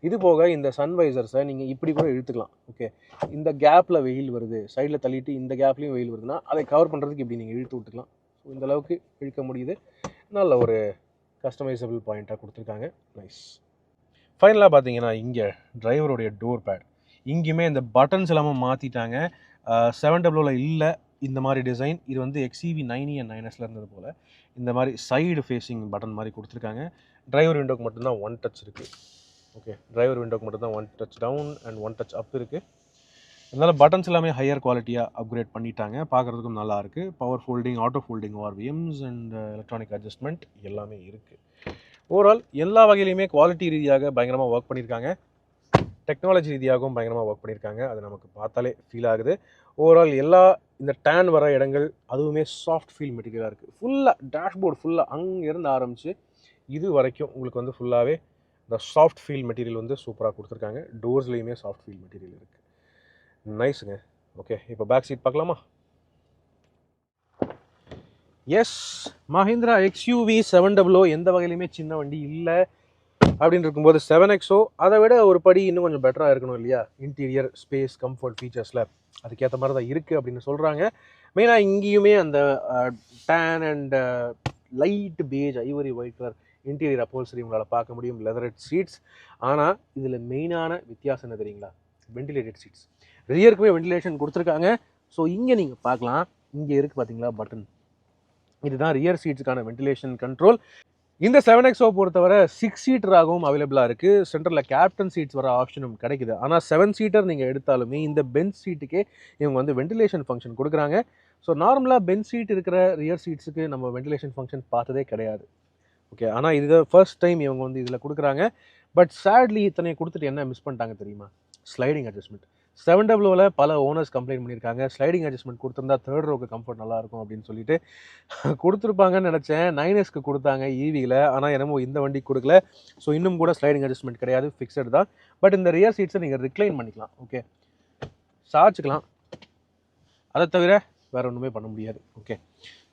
இது போக இந்த சன்வைசர்ஸை நீங்கள் இப்படி கூட இழுத்துக்கலாம். ஓகே, இந்த கேப்பில் வெயில் வருது, சைடில் தள்ளிட்டு இந்த கேப்லேயும் வெயில் வருதுன்னா அதை கவர் பண்ணுறதுக்கு இப்படி நீங்கள் இழுத்து விட்டுக்கலாம். ஸோ இந்த அளவுக்கு இழுக்க முடியுது. நல்ல ஒரு கஸ்டமைசபிள் பாயிண்ட்டாக கொடுத்துருக்காங்க. நைஸ். ஃபைனலாக பார்த்தீங்கன்னா இங்கே டிரைவருடைய டோர் பேட், இங்கேயுமே இந்த பட்டன்ஸ் எல்லாமே மாற்றிட்டாங்க. 700 இல்லை இந்த மாதிரி டிசைன். இது வந்து XUV 9E and 9Sல இருந்தது போல் இந்த மாதிரி சைடு ஃபேஸிங் பட்டன் மாதிரி கொடுத்துருக்காங்க. டிரைவர் விண்டோக்கு மட்டும்தான் 1 டச் இருக்குது. ஓகே, டிரைவர் விண்டோக்கு மட்டும்தான் 1 touch down and 1 touch up இருக்குது. அதனால் பட்டன்ஸ் எல்லாமே ஹையர் குவாலிட்டியாக அப்கிரேட் பண்ணிட்டாங்க. பார்க்குறதுக்கும் நல்லாயிருக்கு. Power folding, auto folding ORVMs and electronic adjustment எல்லாமே இருக்குது. ஓவரால் எல்லா வகையிலையுமே குவாலிட்டி ரீதியாக பயங்கரமாக ஒர்க் பண்ணியிருக்காங்க. டெக்னாலஜி ரீதியாகவும் பயங்கரமாக ஒர்க் பண்ணியிருக்காங்க. அது நமக்கு பார்த்தாலே ஃபீல் ஆகுது. ஓவரால் எல்லா இந்த டேன் வர இடங்கள் அதுவுமே சாஃப்ட் ஃபீல் மெட்டீரியலாக இருக்குது. ஃபுல்லாக டேஷ்போர்டு ஃபுல்லாக அங்கேருந்து ஆரம்பித்து இது வரைக்கும் உங்களுக்கு வந்து ஃபுல்லாகவே இந்த சாஃப்ட் ஃபீல் மெட்டீரியல் வந்து சூப்பராக கொடுத்துருக்காங்க. டோர்ஸ்லேயுமே சாஃப்ட் ஃபீல் மெட்டீரியல் இருக்குது. நைஸுங்க. ஓகே, இப்போ பேக் சீட் பார்க்கலாமா? எஸ், மஹிந்திரா XUV 700 எந்த வகையிலுமே சின்ன வண்டி இல்லை அப்படின்னு இருக்கும்போது 7XO அதை விட ஒரு படி இன்னும் கொஞ்சம் பெட்டராக இருக்கணும் இல்லையா? இன்டீரியர் ஸ்பேஸ் கம்ஃபர்ட் ஃபீச்சர்ஸில் அதுக்கேற்ற மாதிரி தான் இருக்குது அப்படின்னு சொல்கிறாங்க. மெயினாக இங்கேயுமே அந்த tan and light beige ivory white colour interior upholstery உங்களால் பார்க்க முடியும், லெதரட் சீட்ஸ். ஆனால் இதில் மெயினான வித்தியாசம் என்ன தெரியுங்களா? Ventilated seats. ரியருக்குமே வெண்டிலேஷன் கொடுத்துருக்காங்க. ஸோ இங்கே நீங்கள் பார்க்கலாம், இங்கே இருக்குது பார்த்தீங்களா பட்டன், இதுதான் ரியர் சீட்ஸுக்கான வெண்டிலேஷன் கண்ட்ரோல். இந்த 7XO பொறுத்தவரை 6 சீட்டராகவும் அவைலபிளாக இருக்குது. சென்டரில் கேப்டன் சீட்ஸ் வர ஆப்ஷனும் கிடைக்குது. ஆனால் 7 சீட்டர் நீங்கள் எடுத்தாலுமே இந்த பெஞ்ச் சீட்டுக்கே இவங்க வந்து வெண்டிலேஷன் ஃபங்க்ஷன் கொடுக்குறாங்க. ஸோ நார்மலாக பெஞ்ச் சீட் இருக்கிற ரியர் சீட்ஸுக்கு நம்ம வெண்டிலேஷன் ஃபங்க்ஷன் பார்த்ததே கிடையாது. ஓகே, ஆனால் இது ஃபர்ஸ்ட் டைம் இவங்க வந்து இதில் கொடுக்குறாங்க. பட் சேட்லி இத்தனை கொடுத்துட்டு என்ன மிஸ் பண்ணிட்டாங்க தெரியுமா? Sliding adjustment. 700ல பல ஓனர்ஸ் கம்ப்ளைண்ட் பண்ணியிருக்காங்க, ஸ்லைடிங் அட்ஜஸ்ட்மெண்ட் கொடுத்துருந்தா தேர்ட் ரோக்கு கம்ஃபர்ட் நல்லாயிருக்கும் அப்படின்னு சொல்லிட்டு கொடுத்துருப்பாங்கன்னு நினச்சேன். 9Sக்கு கொடுத்தாங்க ஈவியில், ஆனால் என்னமோ இந்த வண்டிக்கு கொடுக்கல. ஸோ இன்னும் கூட ஸ்லைடிங் அட்ஜஸ்ட்மெண்ட் கிடையாது, ஃபிக்ஸட் தான். பட் இந்த ரியர் சீட்ஸை நீங்கள் ரிக்ளைன் பண்ணிக்கலாம், ஓகே, சாய்ச்சிக்கலாம். அதை தவிர வேறு ஒன்றுமே பண்ண முடியாது, okay.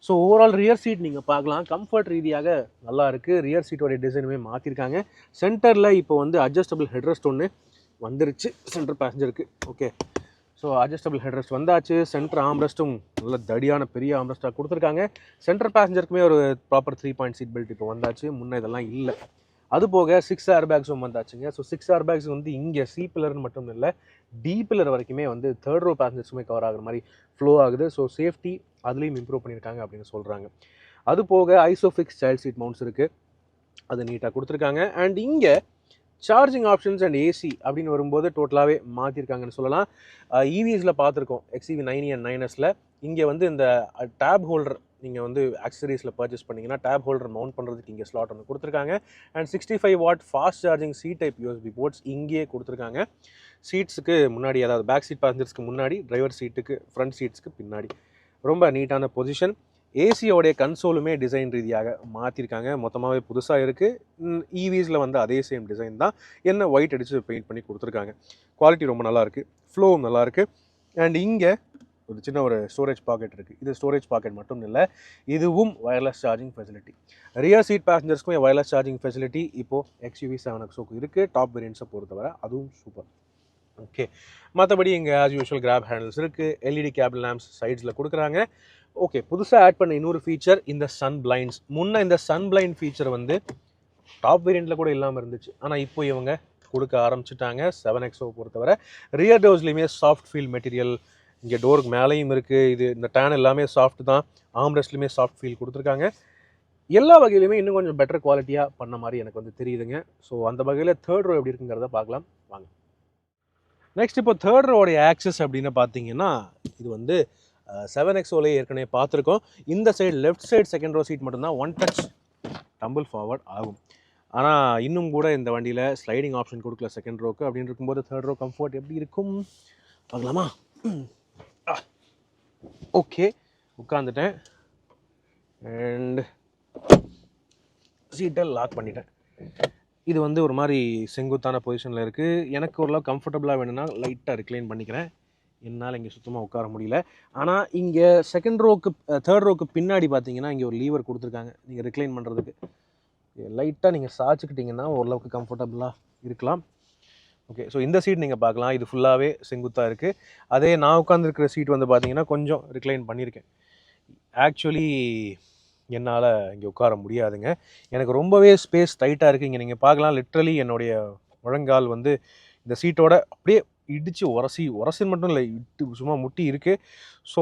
So overall rear seat நீங்கள் பார்க்கலாம், கம்ஃபர்ட் ரீதியாக நல்லா இருக்குது. ரியர் சீட்டோடைய டிசைனுமே மாற்றிருக்காங்க. சென்டரில் இப்போ வந்து அட்ஜஸ்டபிள் ஹெட்ரெஸ்ட் ஒன்று வந்துருச்சு சென்டர் பேசஞ்சருக்கு, ஓகே. ஸோ அட்ஜஸ்டபிள் ஹெட்ரெஸ்ட் வந்தாச்சு. சென்டர் ஆம்ரெஸ்ட்டும் நல்ல தடியான பெரிய ஆம்ரெஸ்ட்டாக கொடுத்துருக்காங்க. சென்டர் பேசஞ்சருக்குமே ஒரு ப்ராப்பர் 3 சீட் பெல்ட் இப்போ வந்தாச்சு, முன்னே இதெல்லாம் இல்லை. அது போக 6 ஏர் பேக்ஸும் வந்தாச்சுங்க. ஸோ 6 ஏர் பேக்ஸ் வந்து இங்கே சி பில்லர்னு மட்டும் இல்லை, டி பில்லர் வரைக்குமே வந்து தேர்ட் ரோ பேசஞ்சர்ஸுமே கவர் ஆகிற மாதிரி ஃப்ளோ ஆகுது. ஸோ சேஃப்டி அதுலேயும் இம்ப்ரூவ் பண்ணியிருக்காங்க அப்படின்னு சொல்கிறாங்க. அது போக ஐசோஃபிக்ஸ் சைல்ட் சீட் மவுண்ட்ஸ் இருக்குது, அது நீட்டாக கொடுத்துருக்காங்க. அண்ட் இங்கே சார்ஜிங் ஆப்ஷன்ஸ் அண்ட் ஏசி அப்படின்னு வரும்போது டோட்டலாகவே மாற்றிருக்காங்கன்னு சொல்லலாம். இவிஸில் பார்த்துருக்கோம், XEV 9e and 9Sல இங்கே வந்து இந்த டேப் ஹோல்டர் நீங்கள் வந்து ஆக்சசரிஸில் பர்ச்சேஸ் பண்ணிங்கன்னா டேப் ஹோல்டர் மவுண்ட் பண்ணுறதுக்கு இங்கே ஸ்லாட் ஒன்று கொடுத்துருக்காங்க. And 65 watt fast charging C type USB ports இங்கேயே கொடுத்துருக்காங்க. சீட்ஸுக்கு முன்னாடி, அதாவது பேக் சீட் பேசஞ்சர்ஸ்க்கு முன்னாடி, டிரைவர் சீட்டுக்கு ஃப்ரண்ட் சீட்ஸ்க்கு பின்னாடி ரொம்ப நீட்டான பொசிஷன். ஏசியோடைய கன்சோலுமே டிசைன் ரீதியாக மாற்றிருக்காங்க, மொத்தமாகவே புதுசாக இருக்குது. இவிஸில் வந்து அதே சேம் டிசைன் தான், என்ன ஒயிட் அடித்து பெயிண்ட் பண்ணி கொடுத்துருக்காங்க. குவாலிட்டி ரொம்ப நல்லாயிருக்கு, ஃப்ளோவும் நல்லாயிருக்கு. அண்ட் இங்கே ஒரு சின்ன ஒரு ஸ்டோரேஜ் பாக்கெட் இருக்குது. இது ஸ்டோரேஜ் பாக்கெட் மட்டும் இல்லை, இதுவும் wireless charging facility. Rear seat பேசஞ்சர்ஸ்க்கும் வயர்லெஸ் சார்ஜிங் ஃபெசிலிட்டி இப்போது XUV 7XOக்கு இருக்குது. டாப் வேரியன்ட்ஸை பொறுத்தவரை அதுவும் சூப்பர், ஓகே. மற்றபடி இங்கே ஆஸ் யூஷுவல் கிராப் ஹேண்டில்ஸ் இருக்குது, LED கேபிள் லேம்ப்ஸ் சைட்ஸில் கொடுக்குறாங்க, ஓகே. புதுசாக ஆட் பண்ண இன்னொரு ஃபீச்சர் இந்த சன் பிளைண்ட்ஸ். முன்னே இந்த சன் பிளைண்ட் ஃபீச்சர் வந்து டாப் வேரியண்ட்டில் கூட இல்லாமல் இருந்துச்சு, ஆனால் இப்போ இவங்க கொடுக்க ஆரம்பிச்சிட்டாங்க 7XO பொறுத்தவரை. ரியர் டோர்ஸ்லையுமே சாஃப்ட் ஃபீல் மெட்டீரியல், இங்கே டோருக்கு மேலேயும் இருக்குது. இது இந்த டேன் எல்லாமே சாஃப்ட் தான், ஆம்ரெஸ்ட்லையுமே சாஃப்ட் ஃபீல் கொடுத்துருக்காங்க. எல்லா வகையிலுமே இன்னும் கொஞ்சம் பெட்டர் குவாலிட்டியாக பண்ண மாதிரி எனக்கு வந்து தெரியுதுங்க. ஸோ அந்த வகையில் தேர்ட் ரோ எப்படி இருக்குங்கிறத பார்க்கலாம் வாங்க. நெக்ஸ்ட் இப்போ தேர்ட் ரோடைய ஆக்சஸ் அப்படின்னு பார்த்தீங்கன்னா, இது வந்து 7XOலேயே ஏற்கனவே பார்த்துருக்கோம். இந்த side left side second row seat மட்டும்தான் 1 டச் டம்பிள் ஃபார்வர்ட் ஆகும். ஆனால் இன்னும் கூட இந்த வண்டியில் ஸ்லைடிங் ஆப்ஷன் கொடுக்கல செகண்ட் ரோக்கு. அப்படின்னு இருக்கும்போது தேர்ட் ரோ கம்ஃபர்ட் எப்படி இருக்கும் பார்க்கலாமா? ஓகே, உட்காந்துட்டேன் அண்ட் சீட்டை லாக் பண்ணிட்டேன். இது வந்து ஒரு மாதிரி செங்குத்தான பொசிஷனில் இருக்குது. எனக்கு ஓரளவு கம்ஃபர்டபுளாக வேணும்னா லைட்டாக ரிக்ளைன் பண்ணிக்கிறேன், என்னால் இங்கே சுத்தமாக உட்கார முடியல. ஆனால் இங்கே செகண்ட் ரோக்கு தேர்ட் ரோக்கு பின்னாடி பார்த்தீங்கன்னா இங்கே ஒரு லீவர் கொடுத்துருக்காங்க நீங்கள் ரிக்ளைன் பண்ணுறதுக்கு. லைட்டாக நீங்கள் சாய்ச்சிக்கிட்டிங்கன்னா ஓரளவுக்கு கம்ஃபர்டபுளாக இருக்கலாம், ஓகே. ஸோ இந்த சீட் நீங்கள் பார்க்கலாம், இது ஃபுல்லாகவே செங்குத்தாக இருக்குது. அதே நான் உட்காந்துருக்கிற சீட் வந்து பார்த்தீங்கன்னா கொஞ்சம் ரிக்ளைன் பண்ணியிருக்கேன். ஆக்சுவலி என்னால் இங்கே உட்கார முடியாதுங்க, எனக்கு ரொம்பவே ஸ்பேஸ் டைட்டாக இருக்குது. இங்கே நீங்கள் பார்க்கலாம், லிட்ரலி என்னுடைய முழங்கால் வந்து இந்த சீட்டோட அப்படியே இடித்து உரசின்னு மட்டும் இல்லை, சும்மா முட்டி இருக்குது. ஸோ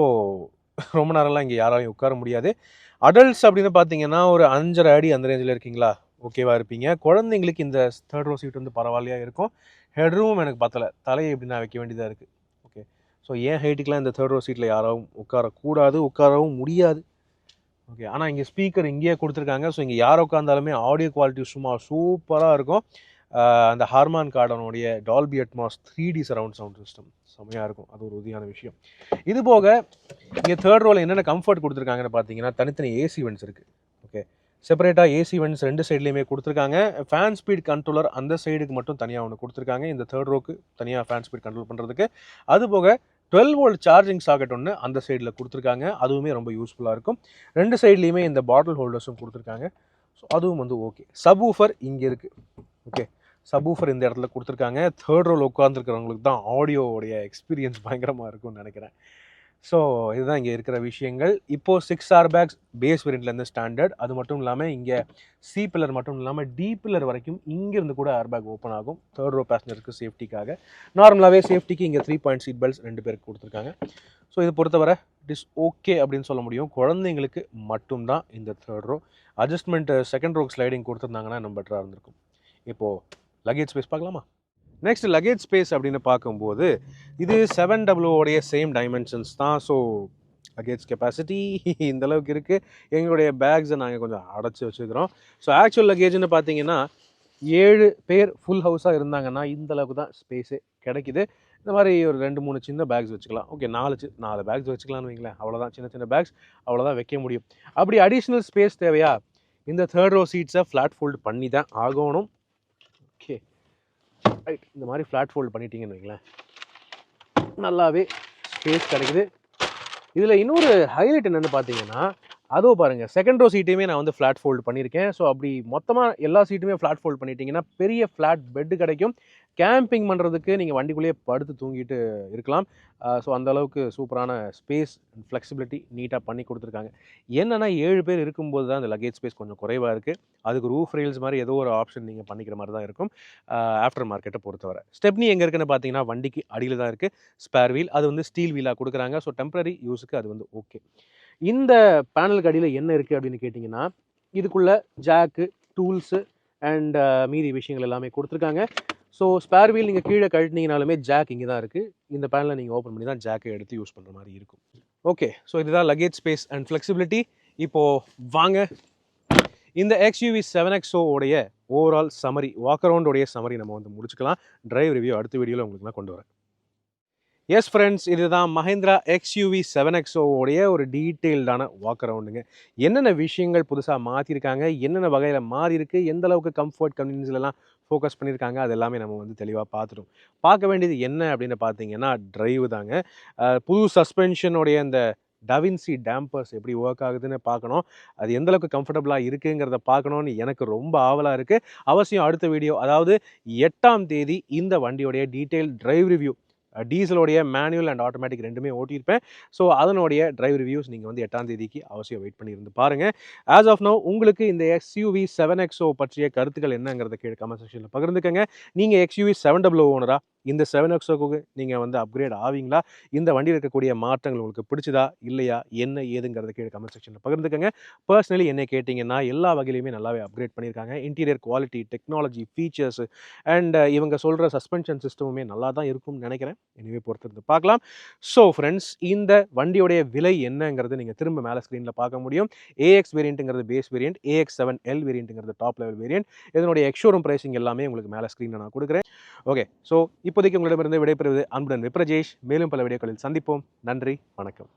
ரொம்ப நேரம்லாம் இங்கே யாராலையும் உட்கார முடியாது. அடல்ட்ஸ் அப்படின்னு பார்த்தீங்கன்னா ஒரு 5.5 அடி அந்த ரேஞ்சில் இருக்கீங்களா, ஓகேவாக இருப்பீங்க. குழந்தைங்களுக்கு இந்த தேர்ட் ரோ சீட் வந்து பரவாயில்லையாக இருக்கும். ஹெட்ரூம் எனக்கு பத்தலை, தலையை எப்படி நான் வைக்க வேண்டியதாக இருக்குது, ஓகே. ஸோ என் ஹைட்டுக்கெலாம் இந்த தேர்ட் ரோ சீட்டில் யாரும் உட்காரக்கூடாது, உட்காரவும் முடியாது, ஓகே. ஆனால் இங்கே ஸ்பீக்கர் இங்கேயே கொடுத்துருக்காங்க. ஸோ இங்கே யார் உட்காந்தாலுமே ஆடியோ குவாலிட்டி சும்மா சூப்பராக இருக்கும். அந்த ஹார்மான் கார்டனுடைய Dolby Atmos 3D surround sound system செம்மையாக இருக்கும், அது ஒரு உறுதியான விஷயம். இது போக இங்கே தேர்ட் ரோவில் என்னென்ன கம்ஃபர்ட் கொடுத்துருக்காங்கன்னு பார்த்தீங்கன்னா தனித்தனி ஏசி வென்ட்ஸ் இருக்குது, ஓகே. செப்பரேட்டாக ஏசி வென்ட்ஸ் 2 சைட்லேயுமே கொடுத்துருக்காங்க. ஃபேன் ஸ்பீட் கண்ட்ரோலர் அந்த சைடுக்கு மட்டும் தனியாக ஒன்று கொடுத்துருக்காங்க, இந்த தேர்ட் ரோக்கு தனியாக ஃபேன் ஸ்பீட் கண்ட்ரோல் பண்ணுறதுக்கு. அது போக 12 வோல்ட் சார்ஜிங் சாக்கெட் ஒன்று அந்த சைடில் கொடுத்துருக்காங்க, அதுவுமே ரொம்ப யூஸ்ஃபுல்லாக இருக்கும். 2 சைட்லேயுமே இந்த பாட்டில் ஹோல்டர்ஸும் கொடுத்துருக்காங்க, ஸோ அதுவும் வந்து ஓகே. சப்வூஃபர் இங்கே இருக்குது, ஓகே. சப்வூஃபர் இந்த இடத்துல கொடுத்துருக்காங்க. தேர்ட் ரோவில் உட்காந்துருக்கிறவங்களுக்கு தான் ஆடியோவுடைய எக்ஸ்பீரியன்ஸ் பயங்கரமாக இருக்கும்னு நினைக்கிறேன். ஸோ இதுதான் இங்கே இருக்கிற விஷயங்கள். இப்போது 6 ஏர் பேக்ஸ் பேஸ் வேரியண்ட்லேருந்து ஸ்டாண்டர்ட், அது மட்டும் இல்லாமல் இங்கே சி பில்லர் மட்டும் இல்லாமல் டி பில்லர் வரைக்கும் இங்கேருந்து கூட ஏர் பேக் ஓப்பன் ஆகும் தேர்ட் ரோ பேசஞ்சருக்கு சேஃப்டிக்காக. நார்மலாகவே சேஃப்டிக்கு இங்கே 3 சீட் பெல்ட்ஸ் 2 பேருக்கு கொடுத்துருக்காங்க. ஸோ இது பொறுத்தவரை இட் இஸ் ஓகே அப்படின்னு சொல்ல முடியும். குழந்தைங்களுக்கு மட்டும்தான் இந்த தேர்ட் ரோ. அட்ஜஸ்ட்மெண்ட் செகண்ட் ரோக்கு ஸ்லைடிங் கொடுத்துருந்தாங்கன்னா இன்னும் பெட்டராக இருந்திருக்கும். இப்போது லக்கேஜ் ஸ்பேஸ் பார்க்கலாமா? நெக்ஸ்ட் லக்கேஜ் ஸ்பேஸ் அப்படின்னு பார்க்கும்போது இது 700 சேம் டைமென்ஷன்ஸ் தான். ஸோ லக்கேஜ் கெப்பாசிட்டி இந்த அளவுக்கு இருக்குது. எங்களுடைய பேக்ஸை நாங்கள் கொஞ்சம் அடைச்சி வச்சுக்கிறோம். ஸோ ஆக்சுவல் லக்கேஜ்னு பார்த்தீங்கன்னா 7 பேர் ஃபுல் ஹவுஸாக இருந்தாங்கன்னா இந்த அளவுக்கு தான் ஸ்பேஸே கிடைக்குது. இந்த மாதிரி ஒரு 2-3 சின்ன பேக்ஸ் வச்சுக்கலாம். ஓகே 4 பேக்ஸ் வச்சுக்கலாம்னு வைங்களேன். அவ்வளோதான், சின்ன சின்ன பேக்ஸ் அவ்வளோதான் வைக்க முடியும். அப்படி அடிஷ்னல் ஸ்பேஸ் தேவையா, இந்த தேர்ட் ரோ சீட்ஸை ஃப்ளாட் ஃபோல்டு பண்ணி தான் ஆகணும். ஓகே ரைட், இந்த மாதிரி ஃப்ளாட் ஃபோல்டு பண்ணிட்டீங்கன்னு வைங்களேன், நல்லாவே ஸ்பேஸ் கிடைக்குது. இதில் இன்னொரு ஹைலைட் என்னென்னு பார்த்தீங்கன்னா, அதோ பாருங்கள், செகண்ட் ரோ சீட்டையுமே நான் வந்து ஃப்ளாட் ஃபோல்டு பண்ணியிருக்கேன். ஸோ அப்படி மொத்தமாக எல்லா சீட்டுமே ஃப்ளாட் ஃபோல்டு பண்ணிட்டீங்கன்னா பெரிய ஃப்ளாட் பெட்டு கிடைக்கும். கேம்பிங் பண்ணுறதுக்கு நீங்கள் வண்டிக்குள்ளேயே படுத்து தூங்கிட்டு இருக்கலாம். ஸோ அந்தளவுக்கு சூப்பரான ஸ்பேஸ் அண்ட் ஃப்ளெக்சிபிலிட்டி நீட்டாக பண்ணி கொடுத்துருக்காங்க. என்னென்னா 7 பேர் இருக்கும்போது தான் அந்த லக்கேஜ் ஸ்பேஸ் கொஞ்சம் குறைவாக இருக்குது. அதுக்கு ரூஃப் ரெயில்ஸ் மாதிரி ஏதோ ஒரு ஆப்ஷன் நீங்கள் பண்ணிக்கிற மாதிரி தான் இருக்கும் ஆஃப்டர் மார்க்கெட்டை பொறுத்தவரை. ஸ்டெப்னி எங்கே இருக்குன்னு பார்த்தீங்கன்னா வண்டிக்கு அடியில் தான் இருக்குது. ஸ்பேர் வீல் அது வந்து ஸ்டீல் வீலாக கொடுக்குறாங்க. ஸோ டெம்பரரி யூஸுக்கு அது வந்து ஓகே. இந்த பேனலுக்கு அடியில் என்ன இருக்குது அப்படின்னு கேட்டிங்கன்னா, இதுக்குள்ளே ஜாக்கு, டூல்ஸு அண்ட் மீதி விஷயங்கள் எல்லாமே கொடுத்துருக்காங்க. ஸோ ஸ்பேர் வீல் நீங்கள் கீழே கழட்டினீங்கனாலுமே ஜாக் இங்கே தான் இருக்குது. இந்த பேனலை நீங்கள் ஓப்பன் பண்ணி தான் ஜாக்கை எடுத்து யூஸ் பண்ணுற மாதிரி இருக்கும். ஓகே, ஸோ இதுதான் லக்கேஜ் ஸ்பேஸ் அண்ட் ஃப்ளெக்சிபிலிட்டி. இப்போது வாங்க இந்த XUV 7XO உடைய ஓவரால் சமரி, வாக் அரவுண்டோடைய சமரி நம்ம வந்து முடிச்சுக்கலாம். டிரைவ் ரிவ்யூ அடுத்த வீடியோவில் உங்களுக்கு நான் கொண்டு வரேன். எஸ் ஃப்ரெண்ட்ஸ், இதுதான் மஹிந்திரா XUV 7XO உடைய ஒரு டீட்டெயில்டான வாக் அரவுண்டுங்க. என்னென்ன விஷயங்கள் புதுசாக மாற்றிருக்காங்க, என்னென்ன வகையில் மாறி இருக்குது, எந்த அளவுக்கு கம்ஃபர்ட் கன்வீனியன்ஸ்லாம் ஃபோக்கஸ் பண்ணியிருக்காங்க, அது எல்லாமே நம்ம வந்து தெளிவாக பார்த்துட்டோம். பார்க்க வேண்டியது என்ன அப்படின்னு பார்த்தீங்கன்னா டிரைவ் தாங்க. புது சஸ்பென்ஷனுடைய அந்த டவின்சி டேம்பர்ஸ் எப்படி ஒர்க் ஆகுதுன்னு பார்க்கணும். அது எந்தளவுக்கு கம்ஃபர்டபுளாக இருக்குங்கிறத பார்க்கணுன்னு எனக்கு ரொம்ப ஆவலாக இருக்குது. அவசியம் அடுத்த வீடியோ, அதாவது 8ஆம் தேதி இந்த வண்டியோடைய டீட்டெயில் டிரைவ் ரிவ்யூ, டீசலோடைய மேனுவல் அண்ட் ஆட்டோமேட்டிக் ரெண்டுமே ஓட்டியிருப்பேன். ஸோ அதனுடைய டிரைவ் ரிவ்யூஸ் நீங்கள் வந்து 8ஆம் தேதிக்கு அவசியம் வெயிட் பண்ணியிருந்து பாருங்கள். ஆஸ் ஆஃப் நவ் உங்களுக்கு இந்த XUV 7XO பற்றிய கருத்துக்கள் என்னங்கிறத கீழே கமெண்ட் செக்ஷனில் பகிர்ந்துக்கங்க. நீங்கள் XUV 700 ஓனரா, இந்த 7XOக்கு நீங்கள் வந்து அப்கிரேட் ஆவீங்களா, இந்த வண்டியில் இருக்கக்கூடிய மாற்றங்கள் உங்களுக்கு பிடிச்சதா இல்லையா, என்ன ஏதுங்கிறத கீழே கமெண்ட் செக்ஷனில் பகிர்ந்துக்கங்க. பர்சனலி என்ன கேட்டிங்கன்னா எல்லா வகையிலுமே நல்லாவே அப்கிரேட் பண்ணியிருக்காங்க. Interior quality, technology, features and இவங்க சொல்கிற சஸ்பென்ஷன் சிஸ்டமுமே நல்லா தான் இருக்கும்னு நினைக்கிறேன். எனவே பொறுத்திருந்து பார்க்கலாம். ஸோ ஃப்ரெண்ட்ஸ், இந்த வண்டியோடைய விலை என்னங்கிறது நீங்கள் திரும்ப மேலே ஸ்க்ரீனில் பார்க்க முடியும். AX வேரியண்ட்டுங்கிறது பேஸ் வேரியண்ட், AX7L வேரியண்ட்டுங்கிறது டாப் லெவல் வேரியண்ட். இதனுடைய எக்ஷோரூம் ப்ரைஸிங் எல்லாமே உங்களுக்கு மேலே ஸ்க்ரீனில் நான் கொடுக்குறேன். ஓகே, ஸோ இப்போதைக்கு உங்களிடமிருந்து விடைபெறுவது அன்புடன் விப்ரஜேஷ். மேலும் பல வீடியோக்களில் சந்திப்போம். நன்றி, வணக்கம்.